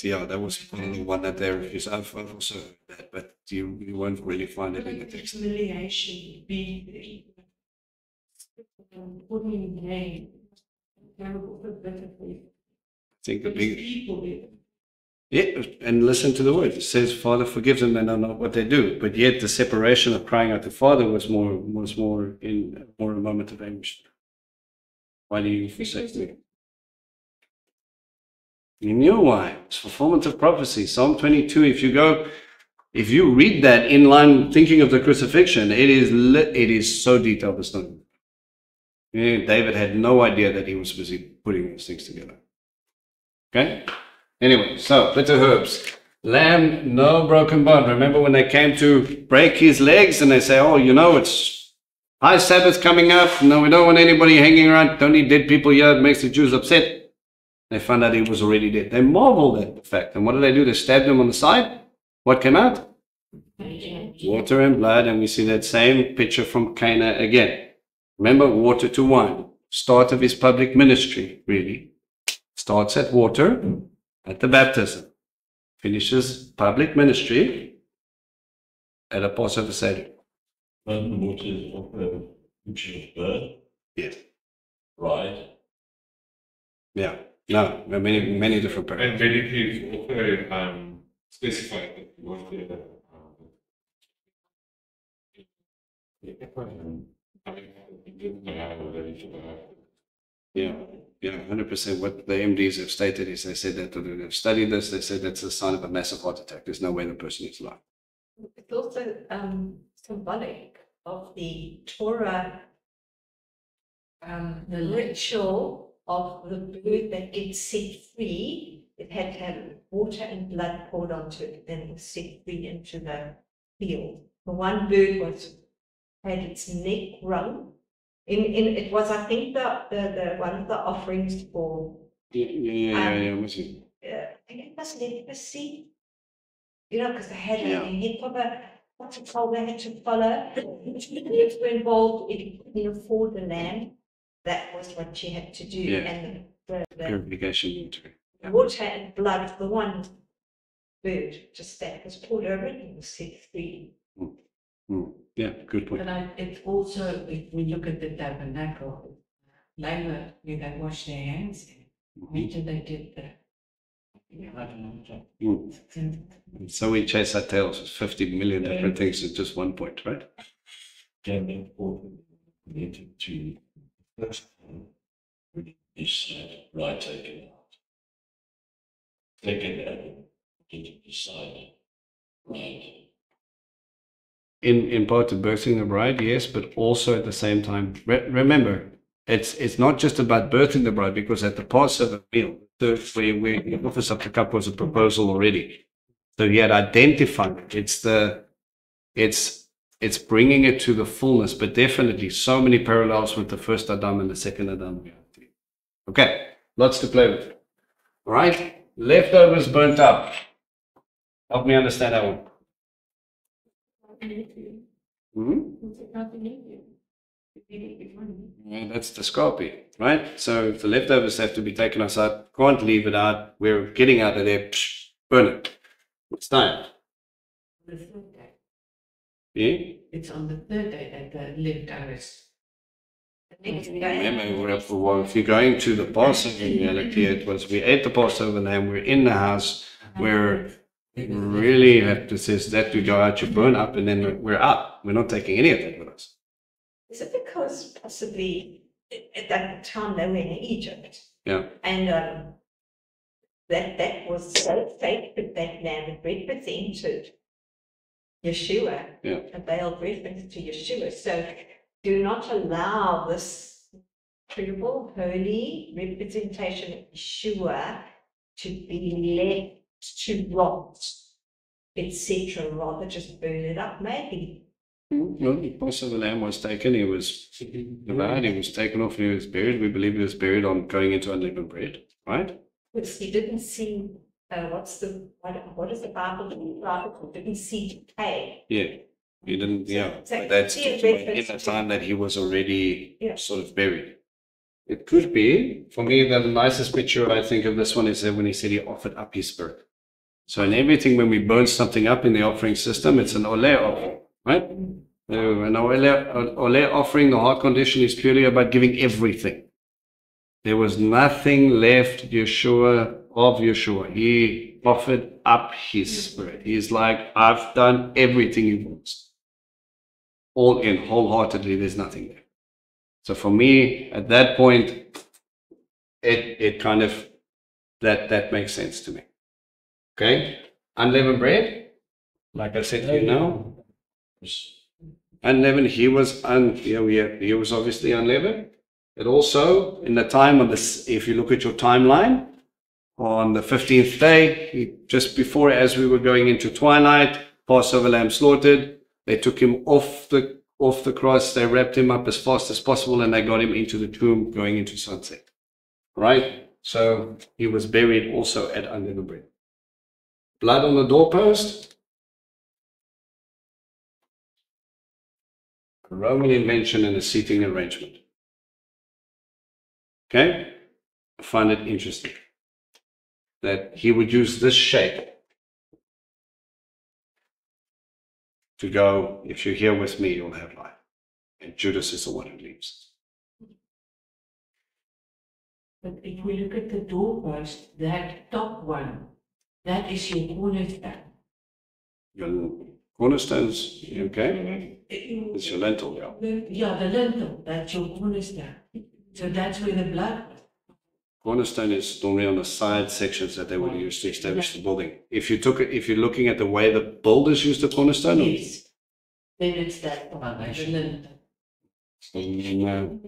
Yeah, that was probably the one that they refused. I've also heard that, but you won't really find it in the text. Humiliation would be putting name. Terrible for better for you. I think the big People. yeah, and listen to the word. It says, "Father, forgive them; they don't know what they do." But yet, the separation of crying out to Father was more a moment of anguish. Why do you forsake me? You knew why. It's fulfillment of prophecy. Psalm 22. If you read that in line, thinking of the crucifixion, it is so detailed. It's not. David had no idea that he was busy putting these things together. Okay. Anyway, so bitter herbs. Lamb, no broken bone. Remember when they came to break his legs and they say, oh, it's high Sabbath coming up. No, we don't want anybody hanging around. Don't need dead people here. It makes the Jews upset. They found out he was already dead. They marveled at the fact. And what did they do? They stabbed him on the side. What came out? Water and blood. And we see that same picture from Cana again. Remember, water to wine. Start of his public ministry, really. Starts at water, at the baptism. Finishes public ministry at a Passover Study. When the water is of a picture of birth, Yes. right? Yeah. No, there are many different And paragraphs. medically also specified that you want to Yeah, 100%. What the MDs have stated is they said that they've studied this, they said that's a sign of a massive heart attack. There's no way the person is alive. It's also symbolic of the Torah ritual of the bird that gets set free. It had to have water and blood poured onto it, then it was set free into the field. The one bird had its neck wrung. It was, I think, the one of the offerings for Yeah. What's it? I think it was leprosy. Because they had Yeah. a head of what's it called, they had to follow. If were involved, if you couldn't afford the lamb, that was what you had to do. Yeah. And the Purification. Yeah. water and blood of the one bird, just that was poured over it and was set free. Yeah, good point. But it's also, if we look at the tabernacle, later where they wash their hands, after they did that. I don't know. So we chase our tails with 50 million different things at just one point, right? Can be important related to first is right taken out. Second element, to decide right. In part of birthing the bride, yes, but also at the same time, remember, it's not just about birthing the bride, because at the Passover meal, the third where he offers up the cup was a proposal already. So he had identified it. It's bringing it to the fullness, but definitely so many parallels with the first Adam and the second Adam. Okay, lots to play with. All right, leftovers burnt up. Help me understand that one. Hmm? Yeah, that's the scalpy, right? So if the leftovers have to be taken outside, can't leave it out. We're getting out of there, burn it. It's time. The third day. Yeah? It's on the third day that the leftovers. The next day. Remember, well, if you're going to the Passover reality, it was we ate the Passover lamb, we're in the house, where really have to say that we go out, you burn up, and then we're out. We're not taking any of that with us. Is it because possibly at that time they were in Egypt? Yeah. And that was so sacred, that lamb. It represented Yeshua, Yeah. a veiled reference to Yeshua. So do not allow this incredible, holy representation of Yeshua to be left to rot, etc. Rather just burn it up, maybe. Well, the Passover lamb was taken, he was devoured, he was taken off, and he was buried. We believe he was buried on going into unleavened bread, right? Because he didn't see, what is the Bible describe? He didn't see decay. Yeah. He didn't, yeah. So But that's see a in reference the to- time that he was already Yeah. sort of buried. It could be, for me, the nicest picture I think of this one is when he said he offered up his spirit. So in everything, when we burn something up in the offering system, it's an ole offering, right? An ole offering, the heart condition is purely about giving everything. There was nothing left of Yeshua. He offered up his spirit. He's like, I've done everything he wants. All in, wholeheartedly, there's nothing there. So for me, at that point, it kind of, that makes sense to me. Okay? Unleavened bread, like I said to you now, unleavened, he was obviously unleavened. It also, in the time of this, if you look at your timeline, on the 15th day, just before, as we were going into twilight, Passover lamb slaughtered, they took him off the cross, they wrapped him up as fast as possible, and they got him into the tomb going into sunset. Right? So he was buried also at unleavened bread. Blood on the doorpost. A Roman invention and a seating arrangement. Okay? I find it interesting that he would use this shape to go, if you're here with me, you'll have life. And Judas is the one who leaves. But if we look at the doorpost, that top one, that is your cornerstone. Your cornerstones, okay? It's your lintel, yeah. Yeah, the lintel, that's your cornerstone. So that's where the blood was. Cornerstone is normally on the side sections that they would use to establish the building. If you're looking at the way the builders use the cornerstone, Yes. Then it's that one, the lintel. no.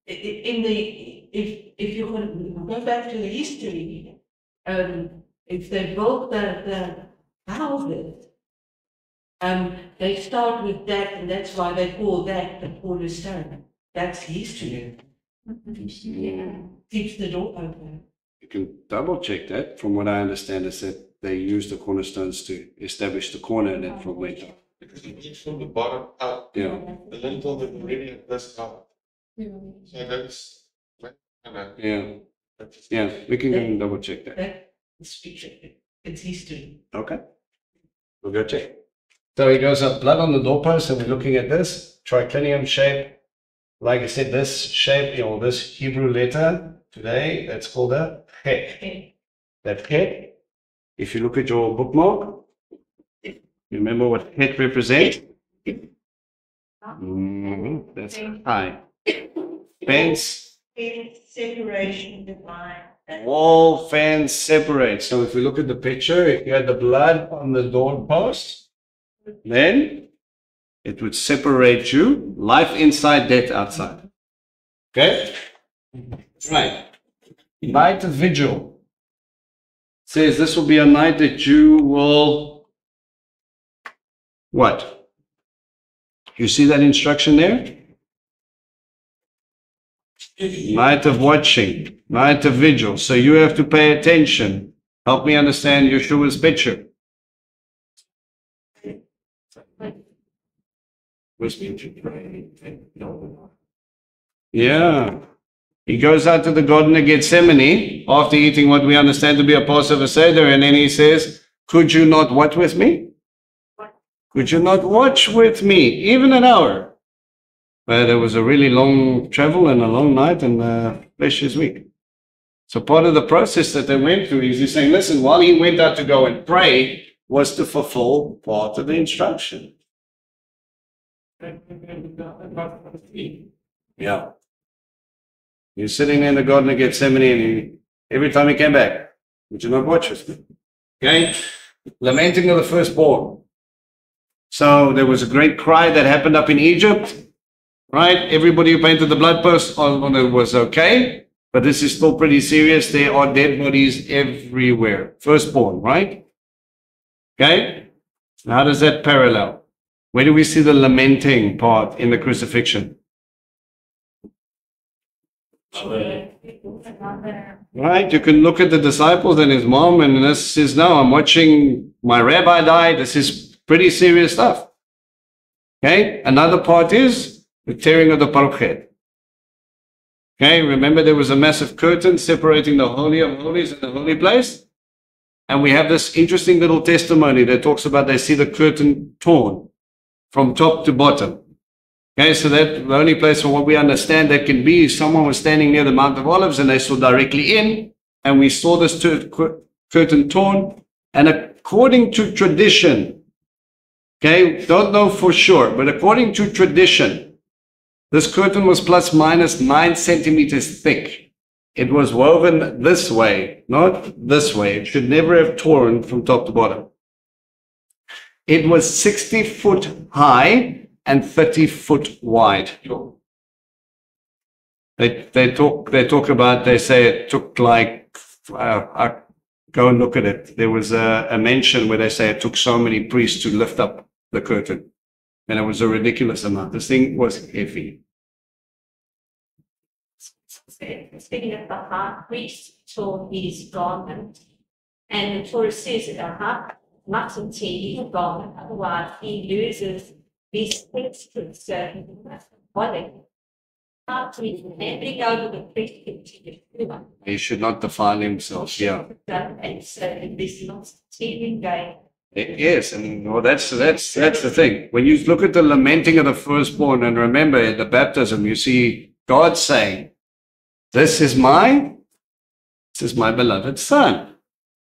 If you're going to go back to the history, if they built the houses, they start with that, and that's why they call that the cornerstone. That's history. Keeps the door open. You can double check that. From what I understand, is that they use the cornerstones to establish the corner, and then from later. Because it needs from the bottom up. Yeah. The lintel that already at this top. So that's Yeah, we can go and double check that. That is picture. It's history. Okay. We'll go check. So he goes up, blood on the doorpost, and we're looking at this triclinium shape. Like I said, this shape, this Hebrew letter today, that's called a chet. That chet, if you look at your bookmark, remember what chet represents? That's high. Fence. Separation divine. Wall, fence, separate. So if we look at the picture, if you had the blood on the doorpost, then it would separate you, life inside, death outside. Okay? Right. Night of vigil. Says this will be a night that you will, what? You see that instruction there? Night of watching, night of vigil. So you have to pay attention. Help me understand Yeshua's picture. Was meant to pray. No. Yeah. He goes out to the Garden of Gethsemane after eating what we understand to be a Passover Seder, and then he says, could you not what with me? Could you not watch with me, even an hour? Well, there was a really long travel and a long night, and flesh is weak. So part of the process that they went through is he's saying, listen, while he went out to go and pray, was to fulfill part of the instruction. Yeah. He's sitting in the Garden of Gethsemane, and every time he came back, would you not watch with me? Okay? Lamenting of the firstborn. So there was a great cry that happened up in Egypt, right? Everybody who painted the blood post on it was okay, but this is still pretty serious. There are dead bodies everywhere. Firstborn, right? Okay? How does that parallel? Where do we see the lamenting part in the crucifixion? Right? You can look at the disciples and his mom, and this is now, I'm watching my rabbi die. This is pretty serious stuff. Okay? Another part is the tearing of the parochet. Okay? Remember there was a massive curtain separating the Holy of Holies and the holy place? And we have this interesting little testimony that talks about they see the curtain torn from top to bottom. Okay, so that the only place from what we understand that can be is someone was standing near the Mount of Olives and they saw directly in, and we saw this curtain torn. And according to tradition, okay, don't know for sure, but according to tradition, this curtain was plus minus 9 centimeters thick. It was woven this way, not this way. It should never have torn from top to bottom. It was 60 foot high and 30 foot wide. They talk about, they say it took like, go and look at it. There was a mention where they say it took so many priests to lift up the curtain. And it was a ridiculous amount. This thing was heavy. Speaking of the high priest tore his garment, and the Torah says that a high mustn't tear his garment, otherwise he loses his priesthood. So he must body. Every over the priesthood. He should not defile himself. Yeah. And so this not tearing going. Yes, and well, that's the thing. When you look at the lamenting of the firstborn, and remember at the baptism, you see God saying, this is my beloved son.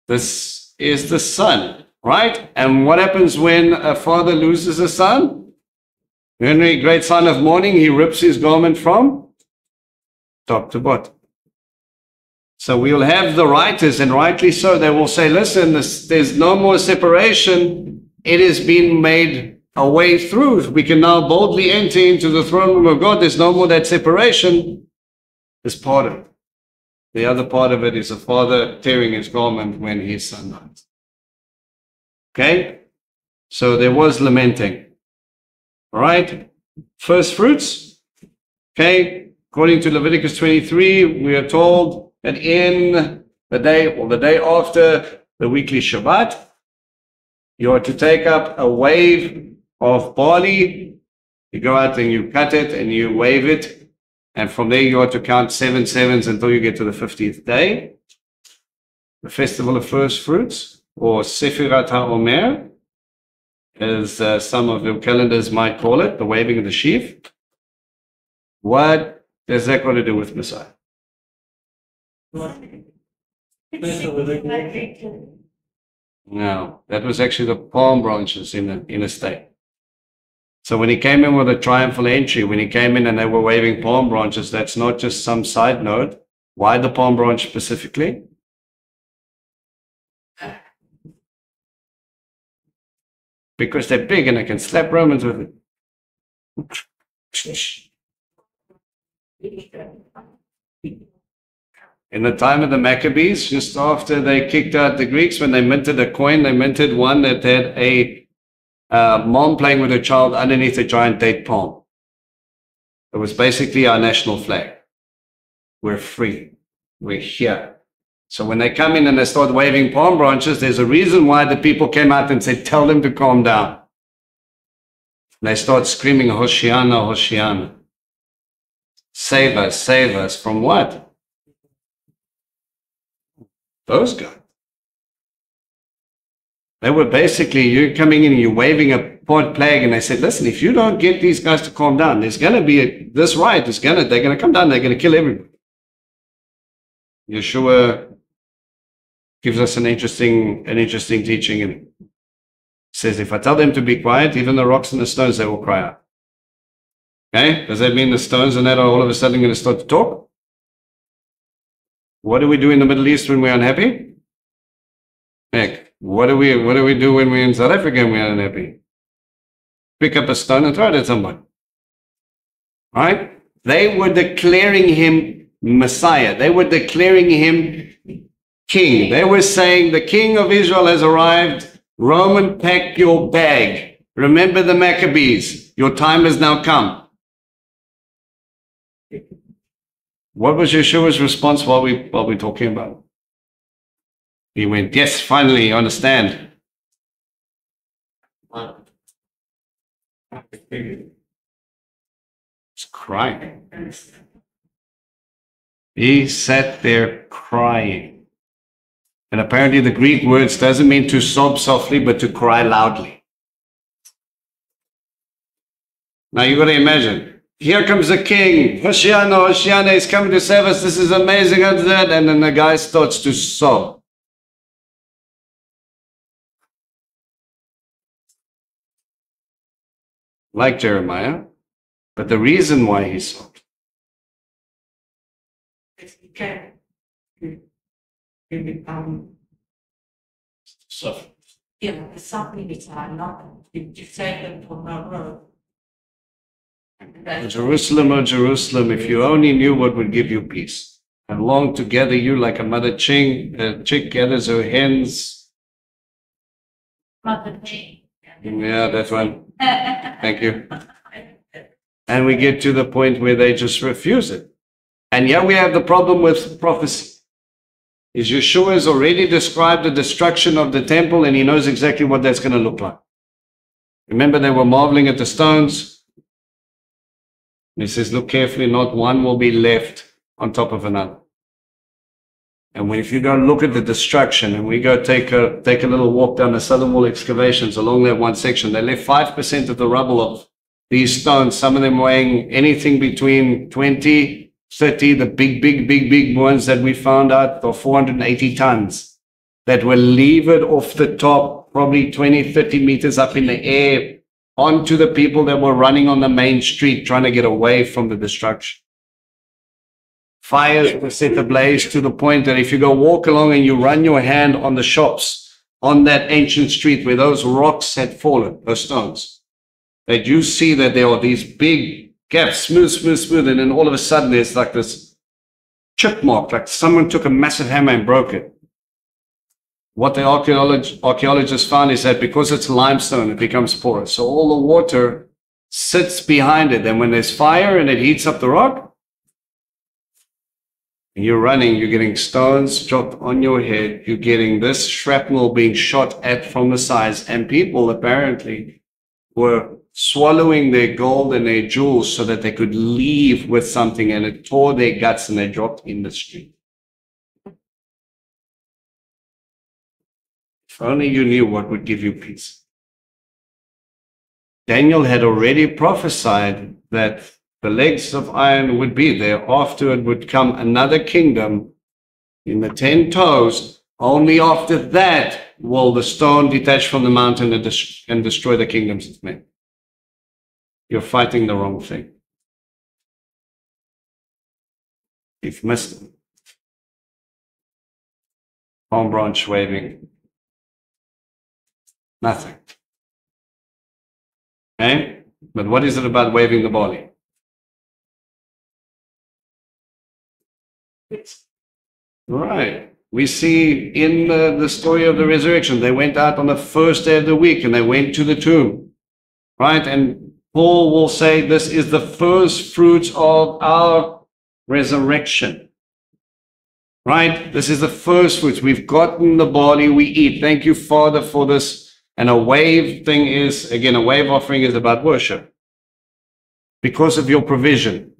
This is the son, right? And what happens when a father loses a son? Henry, great son of mourning, he rips his garment from top to bottom. So we'll have the writers, and rightly so, they will say, listen, there's no more separation. It has been made a way through. We can now boldly enter into the throne room of God. There's no more that separation. Is part of it. The other part of it is a father tearing his garment when his son dies. Okay? So there was lamenting. All right? First fruits. Okay? According to Leviticus 23, we are told that in the day, or the day after the weekly Shabbat, you are to take up a wave of barley. You go out and you cut it and you wave it. And from there, you are to count 7 sevens until you get to the 50th day. The festival of first fruits, or Sefirat HaOmer, as some of the calendars might call it, the waving of the sheaf. What does that got to do with Messiah? No, that was actually the palm branches in a state. So when he came in with a triumphal entry, when he came in and they were waving palm branches, that's not just some side note. Why the palm branch specifically? Because they're big and they can slap Romans with it. In the time of the Maccabees, just after they kicked out the Greeks, when they minted a coin, they minted one that had a mom playing with her child underneath a giant date palm. It was basically our national flag. We're free. We're here. So when they come in and they start waving palm branches, there's a reason why the people came out and said, tell them to calm down. They start screaming, Hoshiana, Hoshiana. Save us from what? Those guys. They were basically, you coming in and you're waving a plague, and they said, listen, if you don't get these guys to calm down, there's going to be this riot, they're going to come down, they're going to kill everybody. Yeshua gives us an interesting teaching, and says, if I tell them to be quiet, even the rocks and the stones, they will cry out. Okay? Does that mean the stones and that are all of a sudden going to start to talk? What do we do in the Middle East when we're unhappy? Heck, what do we do when we're in South Africa and we're unhappy? Pick up a stone and throw it at someone. Right? They were declaring him Messiah. They were declaring him king. They were saying, the king of Israel has arrived. Roman, pack your bag. Remember the Maccabees. Your time has now come. What was Yeshua's response while we're talking about it? He went, yes, finally, you understand. He's crying. He sat there crying. And apparently the Greek words doesn't mean to sob softly, but to cry loudly. Now you got to imagine, here comes the king. Hoshiana, Hoshiana is coming to save us. This is amazing. And then the guy starts to sob. Like Jeremiah. But the reason why he sobbed. So, yeah, the suffering is not to save them from our road. Jerusalem, oh Jerusalem, if you only knew what would give you peace. And long to gather you like a mother chick gathers her hens. Mother chick. Yeah, that one. Thank you. And we get to the point where they just refuse it. And here we have the problem with prophecy. Is Yeshua has already described the destruction of the temple, and he knows exactly what that's going to look like. Remember, they were marveling at the stones. And he says, look carefully, not one will be left on top of another. And if you go look at the destruction, and we go take a little walk down the southern wall excavations along that one section, they left 5% of the rubble of these stones, some of them weighing anything between 20, 30, the big ones that we found out are 480 tons that were levered off the top, probably 20, 30 meters up in the air, onto the people that were running on the main street trying to get away from the destruction. Fires were set ablaze to the point that if you go walk along and you run your hand on the shops on that ancient street where those rocks had fallen, those stones, that you see that there are these big gaps, smooth, and then all of a sudden there's like this chip mark, like someone took a massive hammer and broke it. What the archaeologists found is that because it's limestone, it becomes porous. So all the water sits behind it. And when there's fire and it heats up the rock, and you're running, you're getting stones dropped on your head. You're getting this shrapnel being shot at from the sides. And people apparently were swallowing their gold and their jewels so that they could leave with something, and it tore their guts and they dropped in the street. If only you knew what would give you peace. Daniel had already prophesied that the legs of iron would be there. After it would come another kingdom in the 10 toes. Only after that will the stone detach from the mountain and destroy the kingdoms of men. You're fighting the wrong thing. You've missed it. Palm branch waving. Nothing. Okay? But what is it about waving the body? Right. We see in the story of the resurrection, they went out on the first day of the week and they went to the tomb. Right? And Paul will say this is the first fruits of our resurrection. Right? This is the first fruits. We've gotten the body we eat. Thank you, Father, for this And a wave thing is, again, a wave offering is about worship. Because of your provision.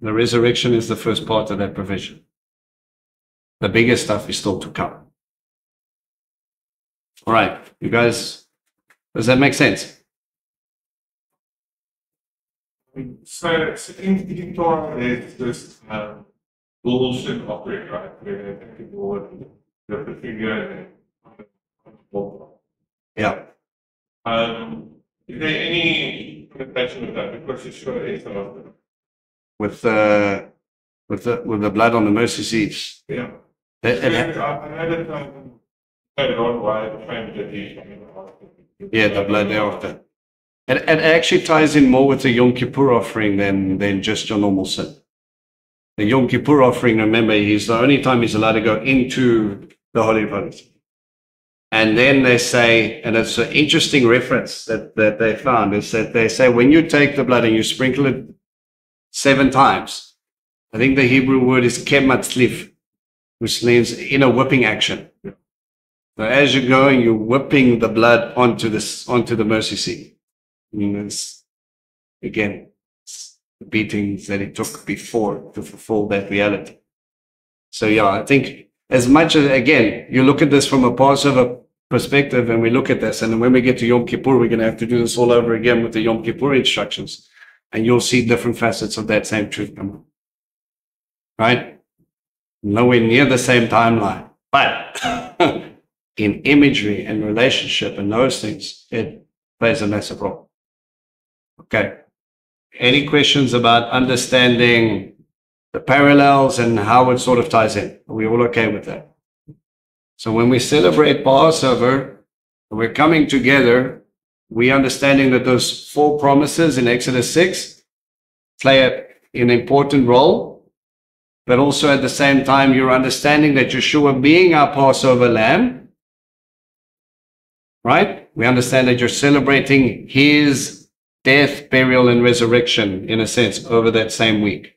The resurrection is the first part of that provision. The bigger stuff is still to come. All right, you guys, does that make sense? So in Torah, there's this bullshit offering, right? Where they take it over the figure and Yeah. is there any connection with that? Because it's sure it's a lot. With the blood on the mercy seats. Yeah. It- it- I know that I don't know why the frame that he's Yeah, the blood thereafter. It actually ties in more with the Yom Kippur offering than just your normal sin. The Yom Kippur offering, remember, he's the only time he's allowed to go into the Holy of Holies. And then they say, and it's an interesting reference that they found, is that they say when you take the blood and you sprinkle it 7 times, I think the Hebrew word is kematzlif, which means in a whipping action. So as you're going, you're whipping the blood onto the mercy seat. And it's, again, it's the beatings that it took before to fulfill that reality. So yeah, I think as much as, again, you look at this from a Passover perspective, and we look at this, and then when we get to Yom Kippur, we're going to have to do this all over again with the Yom Kippur instructions, and you'll see different facets of that same truth come up. Right? Nowhere near the same timeline, but in imagery and relationship and those things, it plays a massive role. Okay. Any questions about understanding the parallels and how it sort of ties in? Are we all okay with that? So when we celebrate Passover, we're coming together, we're understanding that those 4 promises in Exodus 6 play an important role, but also at the same time, you're understanding that Yeshua being our Passover lamb, right? We understand that you're celebrating his death, burial, and resurrection, in a sense, over that same week.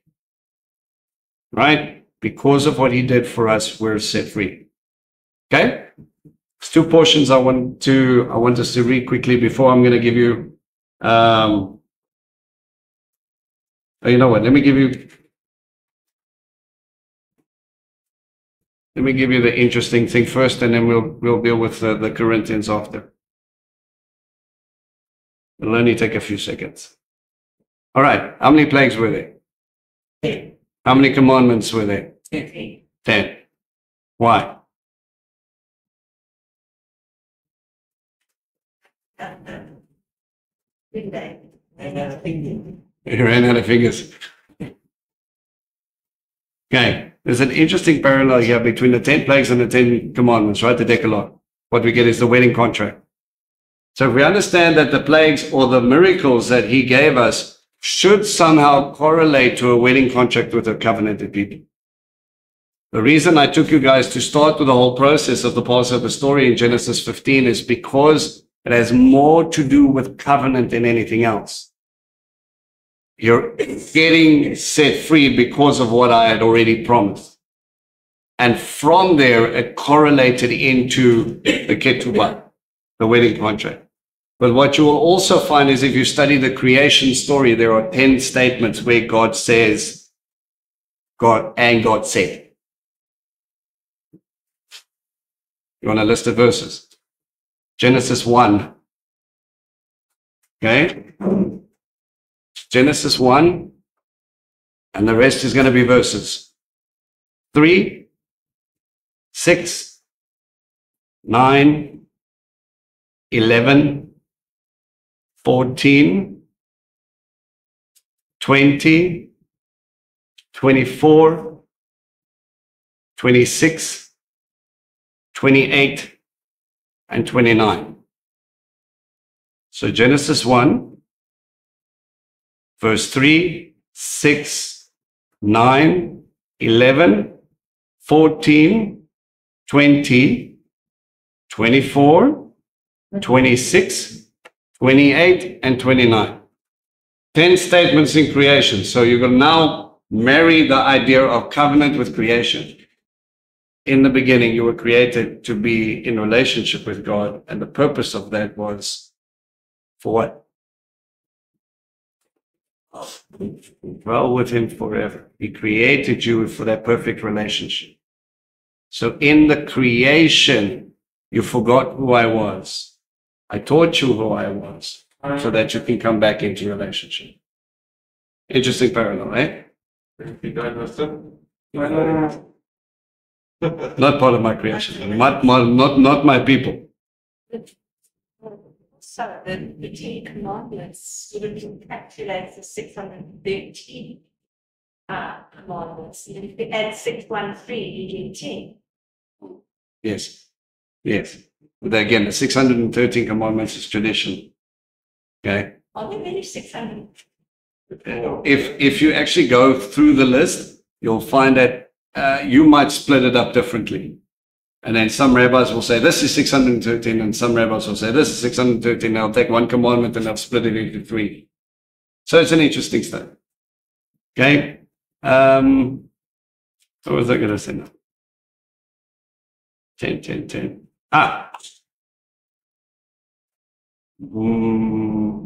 Right? Because of what he did for us, we're set free. Okay? There's 2 portions I want us to read quickly before I'm going to give you, you know what, let me give you the interesting thing first, and then we'll deal with the Corinthians after. It'll only take a few seconds. All right. How many plagues were there? 10. How many commandments were there? 10. 10. Why? You ran out of fingers. Okay. There's an interesting parallel here between the 10 plagues and the 10 commandments, right? The Decalogue. What we get is the wedding contract. So if we understand that the plagues or the miracles that he gave us should somehow correlate to a wedding contract with a covenanted people. The reason I took you guys to start with the whole process of the Passover story in Genesis 15 is because it has more to do with covenant than anything else. You're getting set free because of what I had already promised. And from there, it correlated into the ketubah, the wedding contract. But what you will also find is if you study the creation story, there are 10 statements where God says, God said. You want a list of verses? Genesis 1. Okay? Genesis 1, and the rest is going to be verses 3, 6, 9, 11, 14, 20, 24, 26, 28, and 29. So Genesis 1, verse 3, 6, 9, 11, 14, 20, 24, 26, 28, and 29. 10 statements in creation. So you're going to now marry the idea of covenant with creation. in the beginning, you were created to be in relationship with God, and the purpose of that was for what? Dwell with Him forever. He created you for that perfect relationship. So in the creation, you forgot who I was. I taught you who I was so that you can come back into relationship. Interesting parallel, eh? You don't listen. Not part of my creation. Not my people. So the Ten Commandments would encapsulate the 613 commandments. And if we add 613, you get 10. Yes. Yes. But again, the 613 commandments is tradition. Okay. Are there really 600? If you actually go through the list, you'll find that you might split it up differently. And then some rabbis will say this is 613, and some rabbis will say this is 613. They'll take one commandment and they'll split it into 3. So it's an interesting study. Okay. What was I going to say now? 10.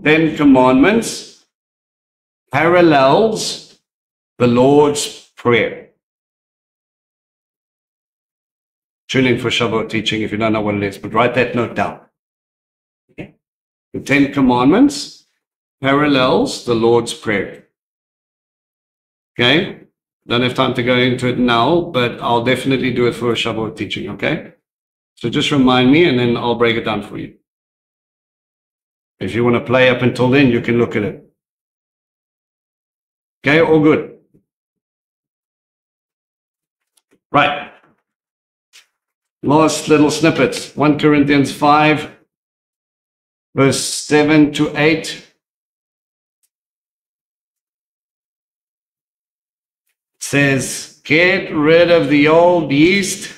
10 Commandments parallels the Lord's Prayer. Tune in for Shavuot teaching if you don't know what it is, but write that note down. Okay. The 10 Commandments parallels the Lord's Prayer. Okay? Don't have time to go into it now, but I'll definitely do it for a Shavuot teaching, okay? So just remind me and then I'll break it down for you. If you want to play up until then, you can look at it. Okay, all good. Right. Last little snippets. 1 Corinthians 5, verse 7 to 8. Says, get rid of the old yeast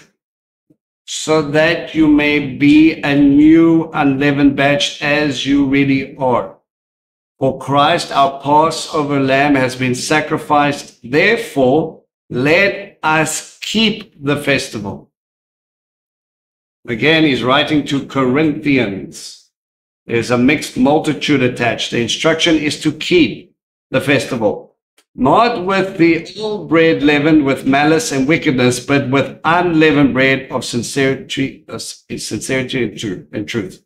so that you may be a new unleavened batch as you really are. For Christ, our Passover lamb, has been sacrificed. Therefore, let us keep the festival. Again, he's writing to Corinthians. There's a mixed multitude attached. The instruction is to keep the festival, not with the old bread leavened with malice and wickedness, but with unleavened bread of sincerity and truth.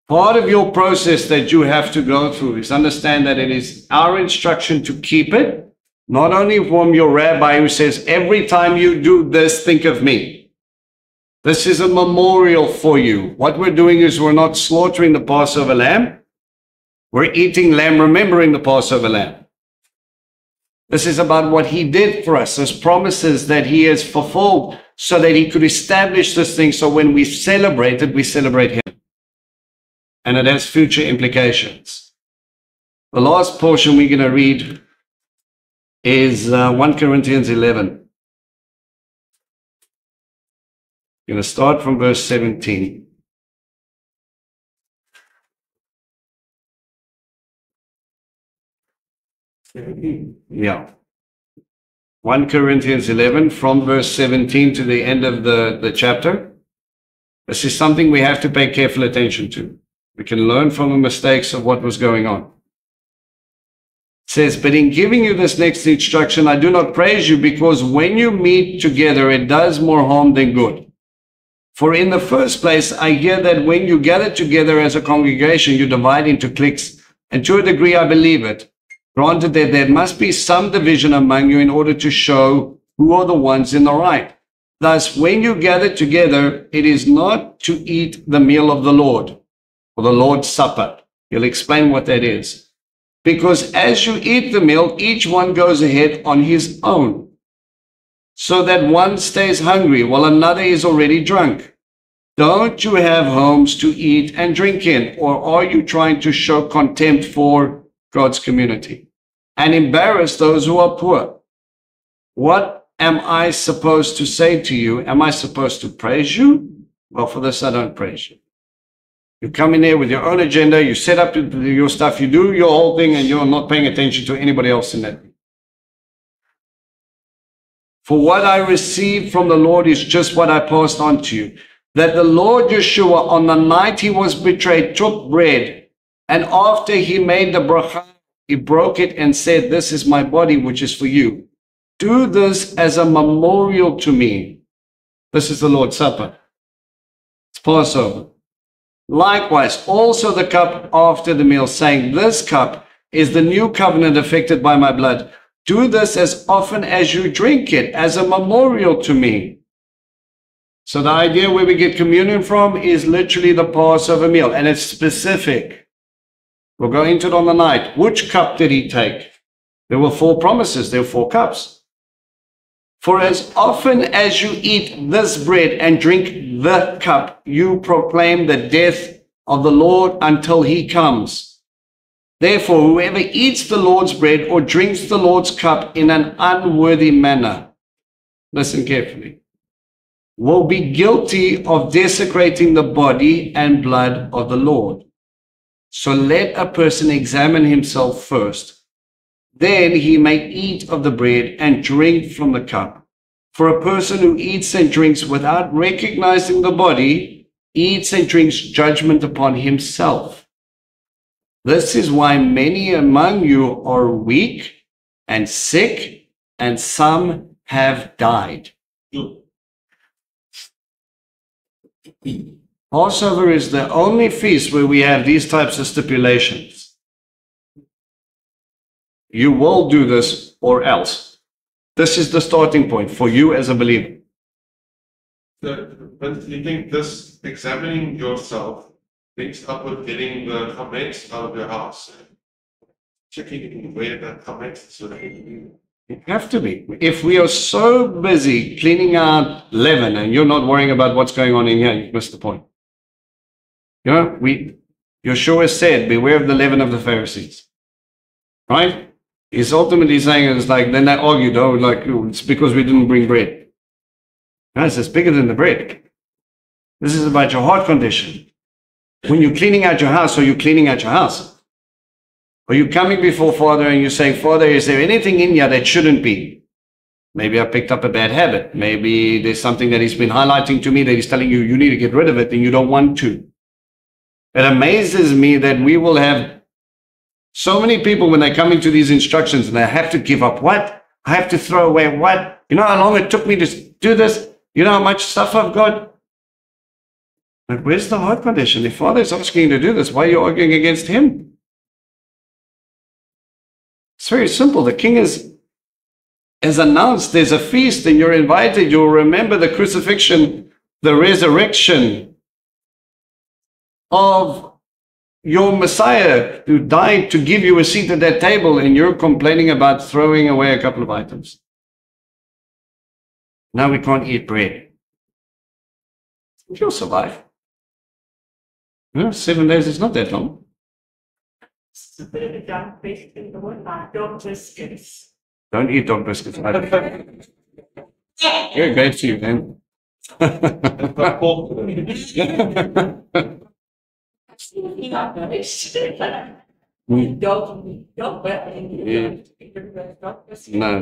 Part of your process that you have to go through is understand that it is our instruction to keep it, not only from your rabbi who says, every time you do this, think of me. This is a memorial for you. What we're doing is we're not slaughtering the Passover lamb. We're eating lamb, remembering the Passover lamb. This is about what he did for us, his promises that he has fulfilled so that he could establish this thing. So when we celebrate it, we celebrate him. And it has future implications. The last portion we're going to read is 1 Corinthians 11. I'm going to start from verse 17. Yeah. 1 Corinthians 11 from verse 17 to the end of the chapter. This is something we have to pay careful attention to. We can learn from the mistakes of what was going on. It says, but in giving you this next instruction, I do not praise you, because when you meet together, it does more harm than good. For in the first place, I hear that when you gather together as a congregation, you divide into cliques, and to a degree I believe it. Granted that there must be some division among you in order to show who are the ones in the right. Thus, when you gather together, it is not to eat the meal of the Lord, or the Lord's Supper. He'll explain what that is. Because as you eat the meal, each one goes ahead on his own, so that one stays hungry while another is already drunk. Don't you have homes to eat and drink in, or are you trying to show contempt for God's community and embarrass those who are poor? What am I supposed to say to you? Am I supposed to praise you? Well, for this, I don't praise you. You come in there with your own agenda, you set up your stuff, you do your whole thing, and you're not paying attention to anybody else in that. For what I received from the Lord is just what I passed on to you. That the Lord Yeshua, on the night he was betrayed, took bread, and after he made the bracha, he broke it and said, this is my body, which is for you. Do this as a memorial to me. This is the Lord's Supper. It's Passover. Likewise, also the cup after the meal, saying, this cup is the new covenant affected by my blood. Do this as often as you drink it, as a memorial to me. So the idea where we get communion from is literally the Passover meal, and it's specific. We'll go into it on the night. Which cup did he take? There were 4 promises. There were 4 cups. For as often as you eat this bread and drink the cup, you proclaim the death of the Lord until he comes. Therefore, whoever eats the Lord's bread or drinks the Lord's cup in an unworthy manner, listen carefully, will be guilty of desecrating the body and blood of the Lord. So let a person examine himself first. Then he may eat of the bread and drink from the cup. For a person who eats and drinks without recognizing the body, eats and drinks judgment upon himself. This is why many among you are weak and sick, and some have died. Passover is the only feast where we have these types of stipulations. You will do this or else. This is the starting point for you as a believer. But you think this examining yourself links up with getting the chametz out of your house? Checking where the chametz is located. You have to be. If we are so busy cleaning out leaven and you're not worrying about what's going on in here, you've missed the point. You know, Yeshua said, beware of the leaven of the Pharisees. Right? He's ultimately saying, it's like, then they argued, oh, like, it's because we didn't bring bread. Guys, it's bigger than the bread. This is about your heart condition. When you're cleaning out your house, are you cleaning out your house? Are you coming before Father and you're saying, Father, is there anything in here that shouldn't be? Maybe I picked up a bad habit. Maybe there's something that he's been highlighting to me that he's telling you, you need to get rid of it and you don't want to. It amazes me that we will have so many people when they come into these instructions and they have to give up what? I have to throw away what? You know how long it took me to do this? You know how much stuff I've got? But where's the heart condition? If Father is asking you to do this, why are you arguing against him? It's very simple. The king has announced there's a feast and you're invited. You'll remember the crucifixion, the resurrection of your Messiah who died to give you a seat at that table, and you're complaining about throwing away a couple of items. Now we can't eat bread. You'll survive. You know, 7 days is not that long. Dog biscuits. Don't eat dog biscuits. Very great for you, man.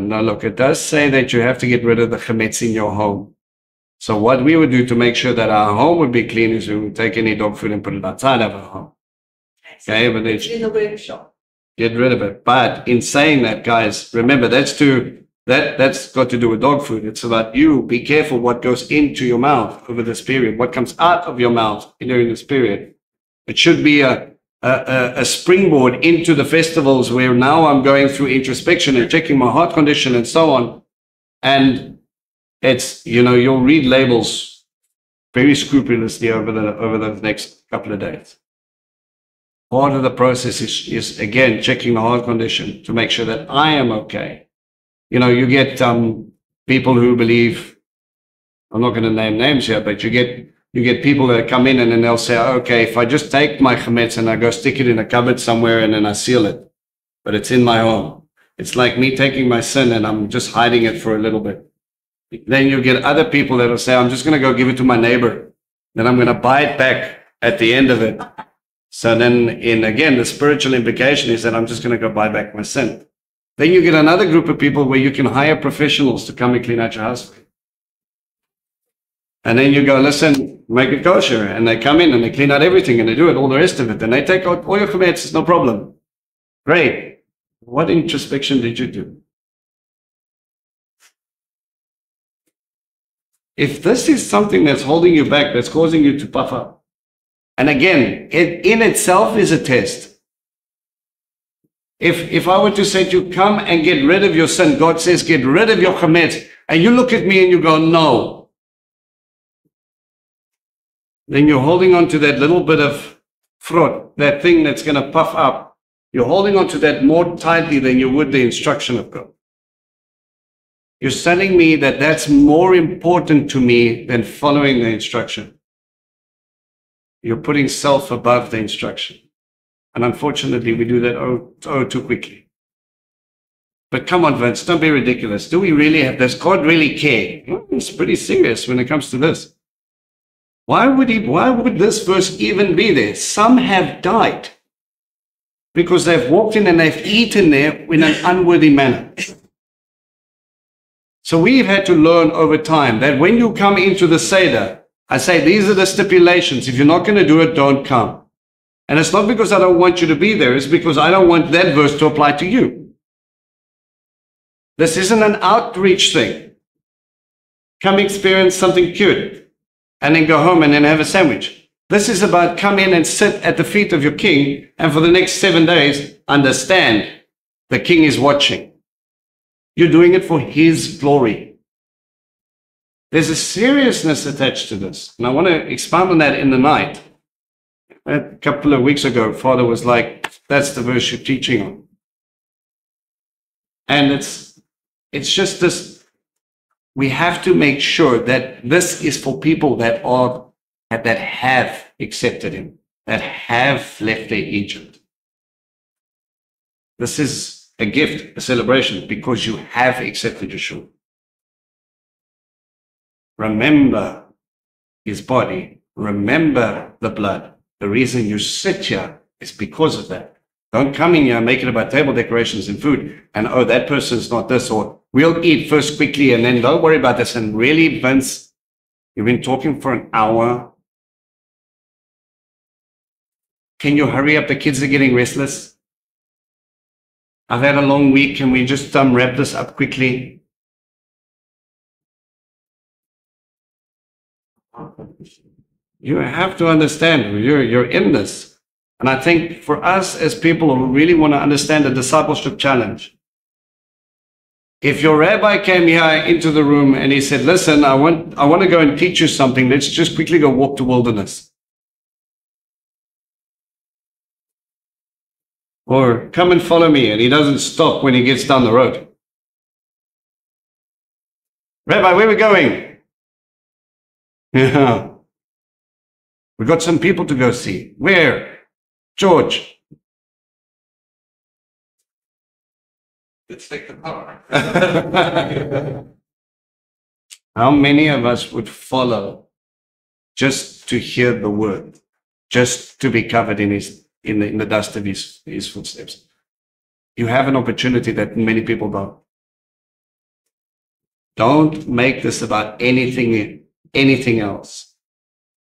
No, look, it does say that you have to get rid of the chametz in your home. So what we would do to make sure that our home would be clean is we would take any dog food and put it outside of our home. Okay, but it's In the workshop. get rid of it. But in saying that, guys, remember that's got to do with dog food. It's about you. Be careful what goes into your mouth over this period, what comes out of your mouth during this period. It should be a springboard into the festivals where now I'm going through introspection and checking my heart condition and so on. And it's, you know, you'll read labels very scrupulously over the next couple of days. Part of the process is again, checking the heart condition to make sure that I am okay. You know, you get people who believe, I'm not going to name names here, but you get people that come in and then they'll say, okay, if I just take my chametz and I go stick it in a cupboard somewhere and then I seal it, but it's in my home. It's like me taking my sin and I'm just hiding it for a little bit. Then you get other people that will say, I'm just going to go give it to my neighbor. Then I'm going to buy it back at the end of it. So then again, the spiritual implication is that I'm just going to go buy back my sin. Then you get another group of people where you can hire professionals to come and clean out your house. And then you go, listen, make it kosher. And they come in and they clean out everything and they do it, all the rest of it. And they take out all your chametz, no problem. Great. What introspection did you do? If this is something that's holding you back, that's causing you to puff up, and again, it in itself is a test. If I were to say to you, come and get rid of your sin, God says, get rid of your chametz, and you look at me and you go, no, then you're holding on to that little bit of fruit, that thing that's going to puff up. You're holding on to that more tightly than you would the instruction of God. You're telling me that that's more important to me than following the instruction. You're putting self above the instruction. And unfortunately, we do that too quickly. But come on, Vince, don't be ridiculous. Do we really have, does God really care? It's pretty serious when it comes to this. Why would this verse even be there? Some have died because they've walked in and they've eaten there in an unworthy manner. So we've had to learn over time that when you come into the Seder, I say, these are the stipulations. If you're not going to do it, don't come. And it's not because I don't want you to be there. It's because I don't want that verse to apply to you. This isn't an outreach thing. Come experience something cute and then go home and then have a sandwich. This is about come in and sit at the feet of your king, and for the next 7 days, understand the king is watching. You're doing it for his glory. There's a seriousness attached to this. And I want to expound on that in the night. A couple of weeks ago, Father was like, that's the verse you're teaching on. And it's just this, we have to make sure that this is for people that have accepted him, that have left their Egypt. This is a gift, a celebration, because you have accepted Yeshua. Remember his body. Remember the blood. The reason you sit here is because of that. Don't come in here and make it about table decorations and food and, oh, that person's not this, or we'll eat first quickly and then don't worry about this. And really, Vince, you've been talking for an hour. Can you hurry up? The kids are getting restless. I've had a long week. Can we just wrap this up quickly? You have to understand, you're in this. And I think for us as people who really want to understand the discipleship challenge, if your rabbi came here into the room and he said, listen, I want to go and teach you something, let's just quickly go walk the wilderness. Or come and follow me, and he doesn't stop when he gets down the road. Rabbi, where are we going? Yeah. We've got some people to go see. Where? George. Let's take the car. How many of us would follow just to hear the word, just to be covered in the dust of his footsteps? You have an opportunity that many people don't. Don't make this about anything else.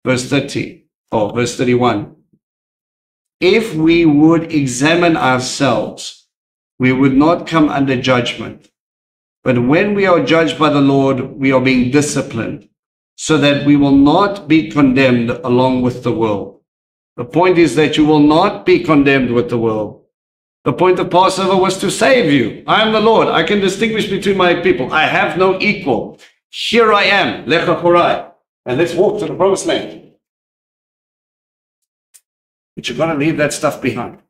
Verse 30 or verse 31. If we would examine ourselves, we would not come under judgment. But when we are judged by the Lord, we are being disciplined, so that we will not be condemned along with the world. The point is that you will not be condemned with the world. The point of Passover was to save you. I am the Lord. I can distinguish between my people. I have no equal. Here I am. Lecha Chorai. And let's walk to the promised land. But you're going to leave that stuff behind.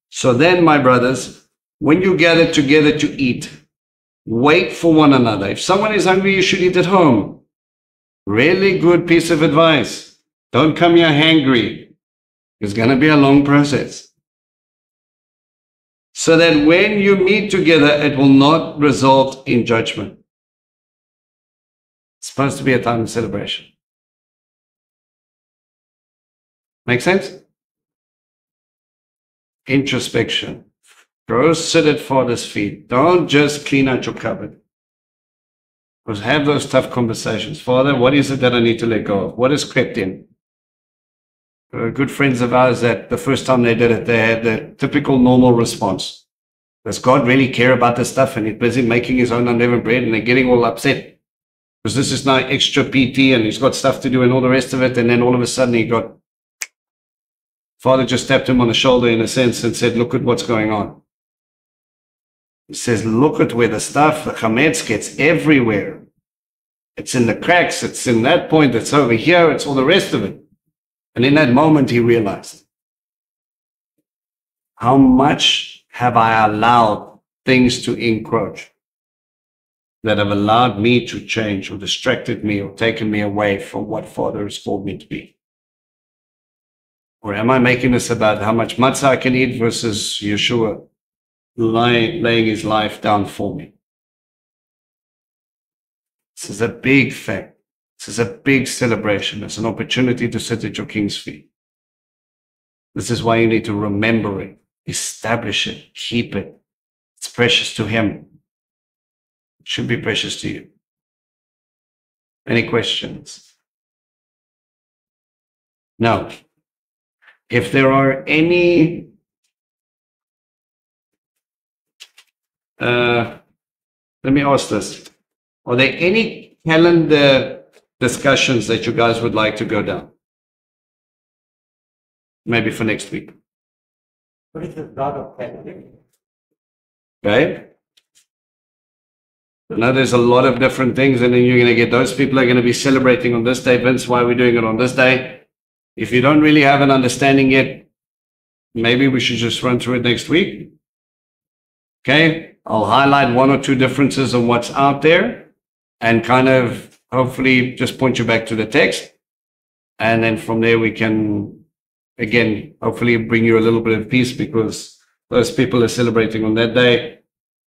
So then, my brothers, when you gather together to eat, wait for one another. If someone is hungry, you should eat at home. Really good piece of advice. Don't come here hangry. It's going to be a long process. So that when you meet together, it will not result in judgment. It's supposed to be a time of celebration. Make sense? Introspection. Go sit at Father's feet. Don't just clean out your cupboard. Because have those tough conversations. Father, what is it that I need to let go of? What has crept in? Good friends of ours that the first time they did it, they had the typical normal response. Does God really care about this stuff? And he's busy making his own unleavened bread and they're getting all upset. Because this is now extra PT and he's got stuff to do and all the rest of it. And then all of a sudden Father just tapped him on the shoulder in a sense and said, look at what's going on. He says, look at where the stuff, the chametz gets everywhere. It's in the cracks, it's in that point, it's over here, it's all the rest of it. And in that moment, he realized, how much have I allowed things to encroach that have allowed me to change or distracted me or taken me away from what Father has called me to be? Or am I making this about how much matzah I can eat versus Yeshua laying his life down for me? This is a big fact. This is a big celebration. It's an opportunity to sit at your King's feet. This is why you need to remember it, establish it, keep it. It's precious to him. It should be precious to you. Any questions? Now, if there are any let me ask this. Are there any calendar discussions that you guys would like to go down? Maybe for next week. What is the God of calendar? Okay? Now there's a lot of different things, and then you're going to get those people are going to be celebrating on this day. Vince, why are we doing it on this day? If you don't really have an understanding yet, maybe we should just run through it next week. Okay? I'll highlight one or two differences on what's out there and kind of hopefully just point you back to the text. And then from there we can, again, hopefully bring you a little bit of peace because those people are celebrating on that day.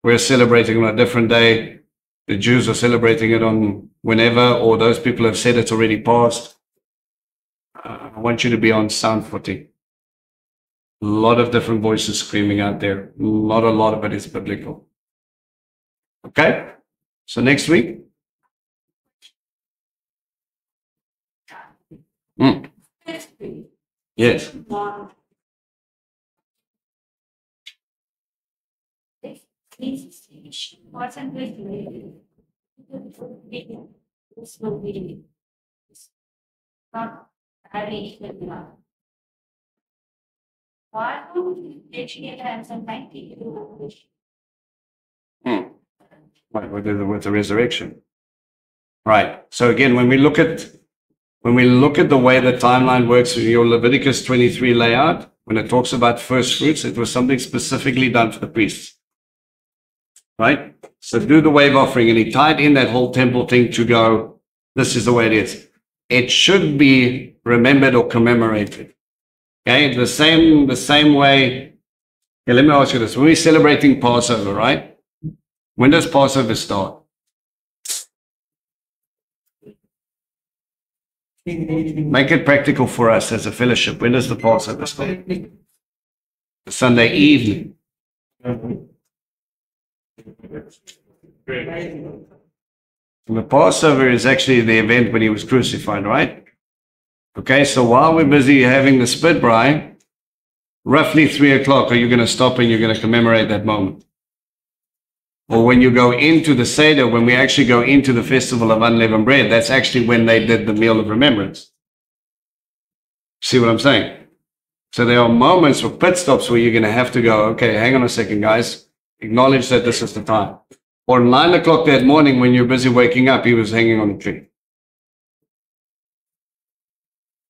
We're celebrating on a different day. The Jews are celebrating it on whenever, or those people have said it's already passed. I want you to be on sound footing. A lot of different voices screaming out there. Not a lot of it is biblical. Okay? So next week. Yes. Wasn't this will be not very enough. Why would HDL have some 90? Right, with the resurrection. Right. So again, when we look at the way the timeline works in your Leviticus 23 layout, when it talks about first fruits, it was something specifically done for the priests. Right? So do the wave offering, and he tied in that whole temple thing to go, this is the way it is. It should be remembered or commemorated. Okay? The same way. Okay, let me ask you this. When we're celebrating Passover, right? When does Passover start? Make it practical for us as a fellowship. When does the Passover start? The Sunday evening. And the Passover is actually the event when he was crucified, right? Okay, so while we're busy having the spit braai, roughly 3 o'clock, are you going to stop and you're going to commemorate that moment? Or when you go into the Seder, when we actually go into the festival of unleavened bread, that's actually when they did the meal of remembrance. See what I'm saying? So there are moments or pit stops where you're going to have to go, okay, hang on a second, guys. Acknowledge that this is the time. Or 9 o'clock that morning when you're busy waking up, he was hanging on a tree.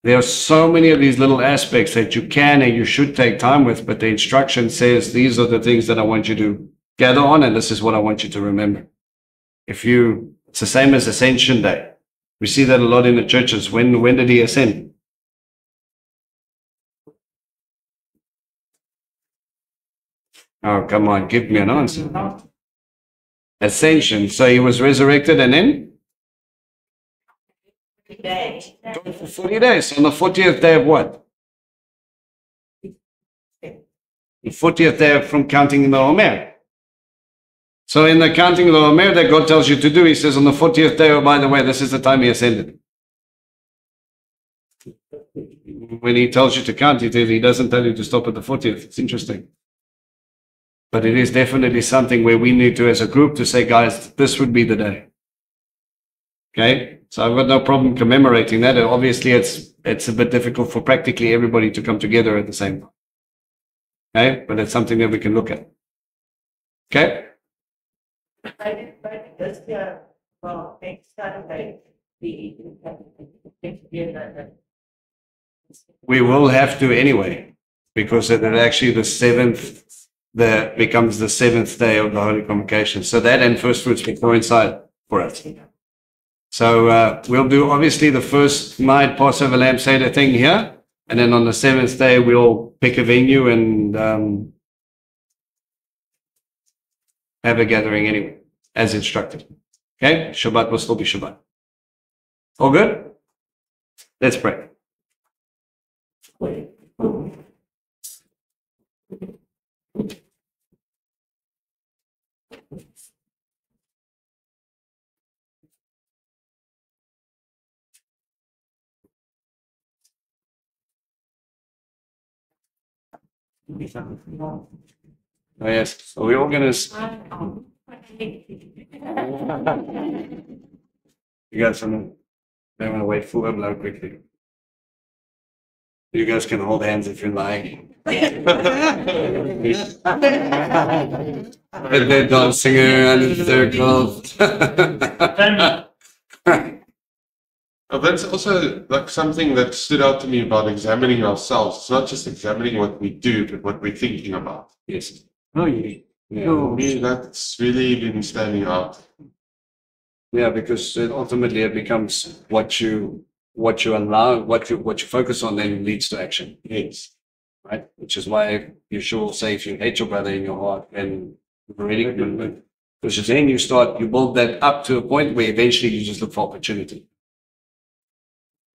There are so many of these little aspects that you can and you should take time with, but the instruction says these are the things that I want you to gather on, and this is what I want you to remember. It's the same as Ascension Day. We see that a lot in the churches. When did he ascend? Oh, come on, give me an answer. Ascension. So he was resurrected and then? 40 days. On the 40th day of what? The 40th day from counting the Omer. So in the counting of the Omer that God tells you to do, he says on the 40th day, oh, by the way, this is the time he ascended. When he tells you to count it, he doesn't tell you to stop at the 40th. It's interesting. But it is definitely something where we need to, as a group, to say, guys, this would be the day. Okay? So I've got no problem commemorating that. And obviously, it's a bit difficult for practically everybody to come together at the same time. Okay? But it's something that we can look at. Okay? But this year, well, next Saturday, We will have to anyway, because it actually the 7th, that becomes the 7th day of the Holy Convocation. So that and first fruits will coincide for us. So we'll do obviously the first night Passover Lamb Seder thing here, and then on the 7th day we'll pick a venue and have a gathering anyway, as instructed. Okay? Shabbat will still be Shabbat. All good? Let's pray. Oh yes, so we're all gonna. You got some. I'm gonna wait for him now quickly. You guys can hold hands if you like. And they're dancing around in circles. That's also like something that stood out to me about examining ourselves. It's not just examining what we do, but what we're thinking about. Yes. Oh yeah. For me, that's really been standing out. Yeah, because ultimately it becomes what you allow, what you focus on, then leads to action. Yes. Right? Which is why Yeshua will say, if you hate your brother in your heart, then really, because then you build that up to a point where eventually you just look for opportunity.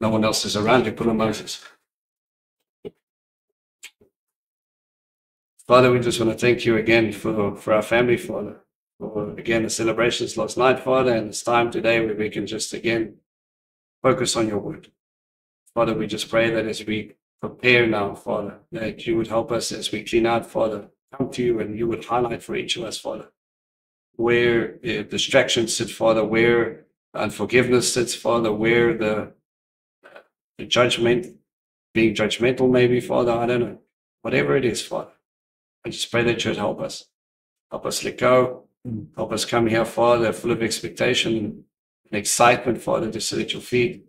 No one else is around, you put on Moses. Father, we just want to thank you again for our family, Father. For again the celebrations last night, Father, and this time today where we can just again focus on your word. Father, we just pray that as we prepare now, Father, that you would help us as we clean out, Father, come to you and you would highlight for each of us, Father, where distractions sit, Father, where unforgiveness sits, Father, where the judgment, being judgmental maybe, Father, I don't know. Whatever it is, Father, I just pray that you would help us. Help us let go. Help us come here, Father, full of expectation and excitement, Father, to sit at your feet.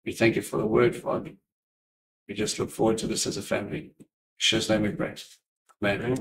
We thank you for the word, Father. We just look forward to this as a family. In Yeshua's name we pray. Amen.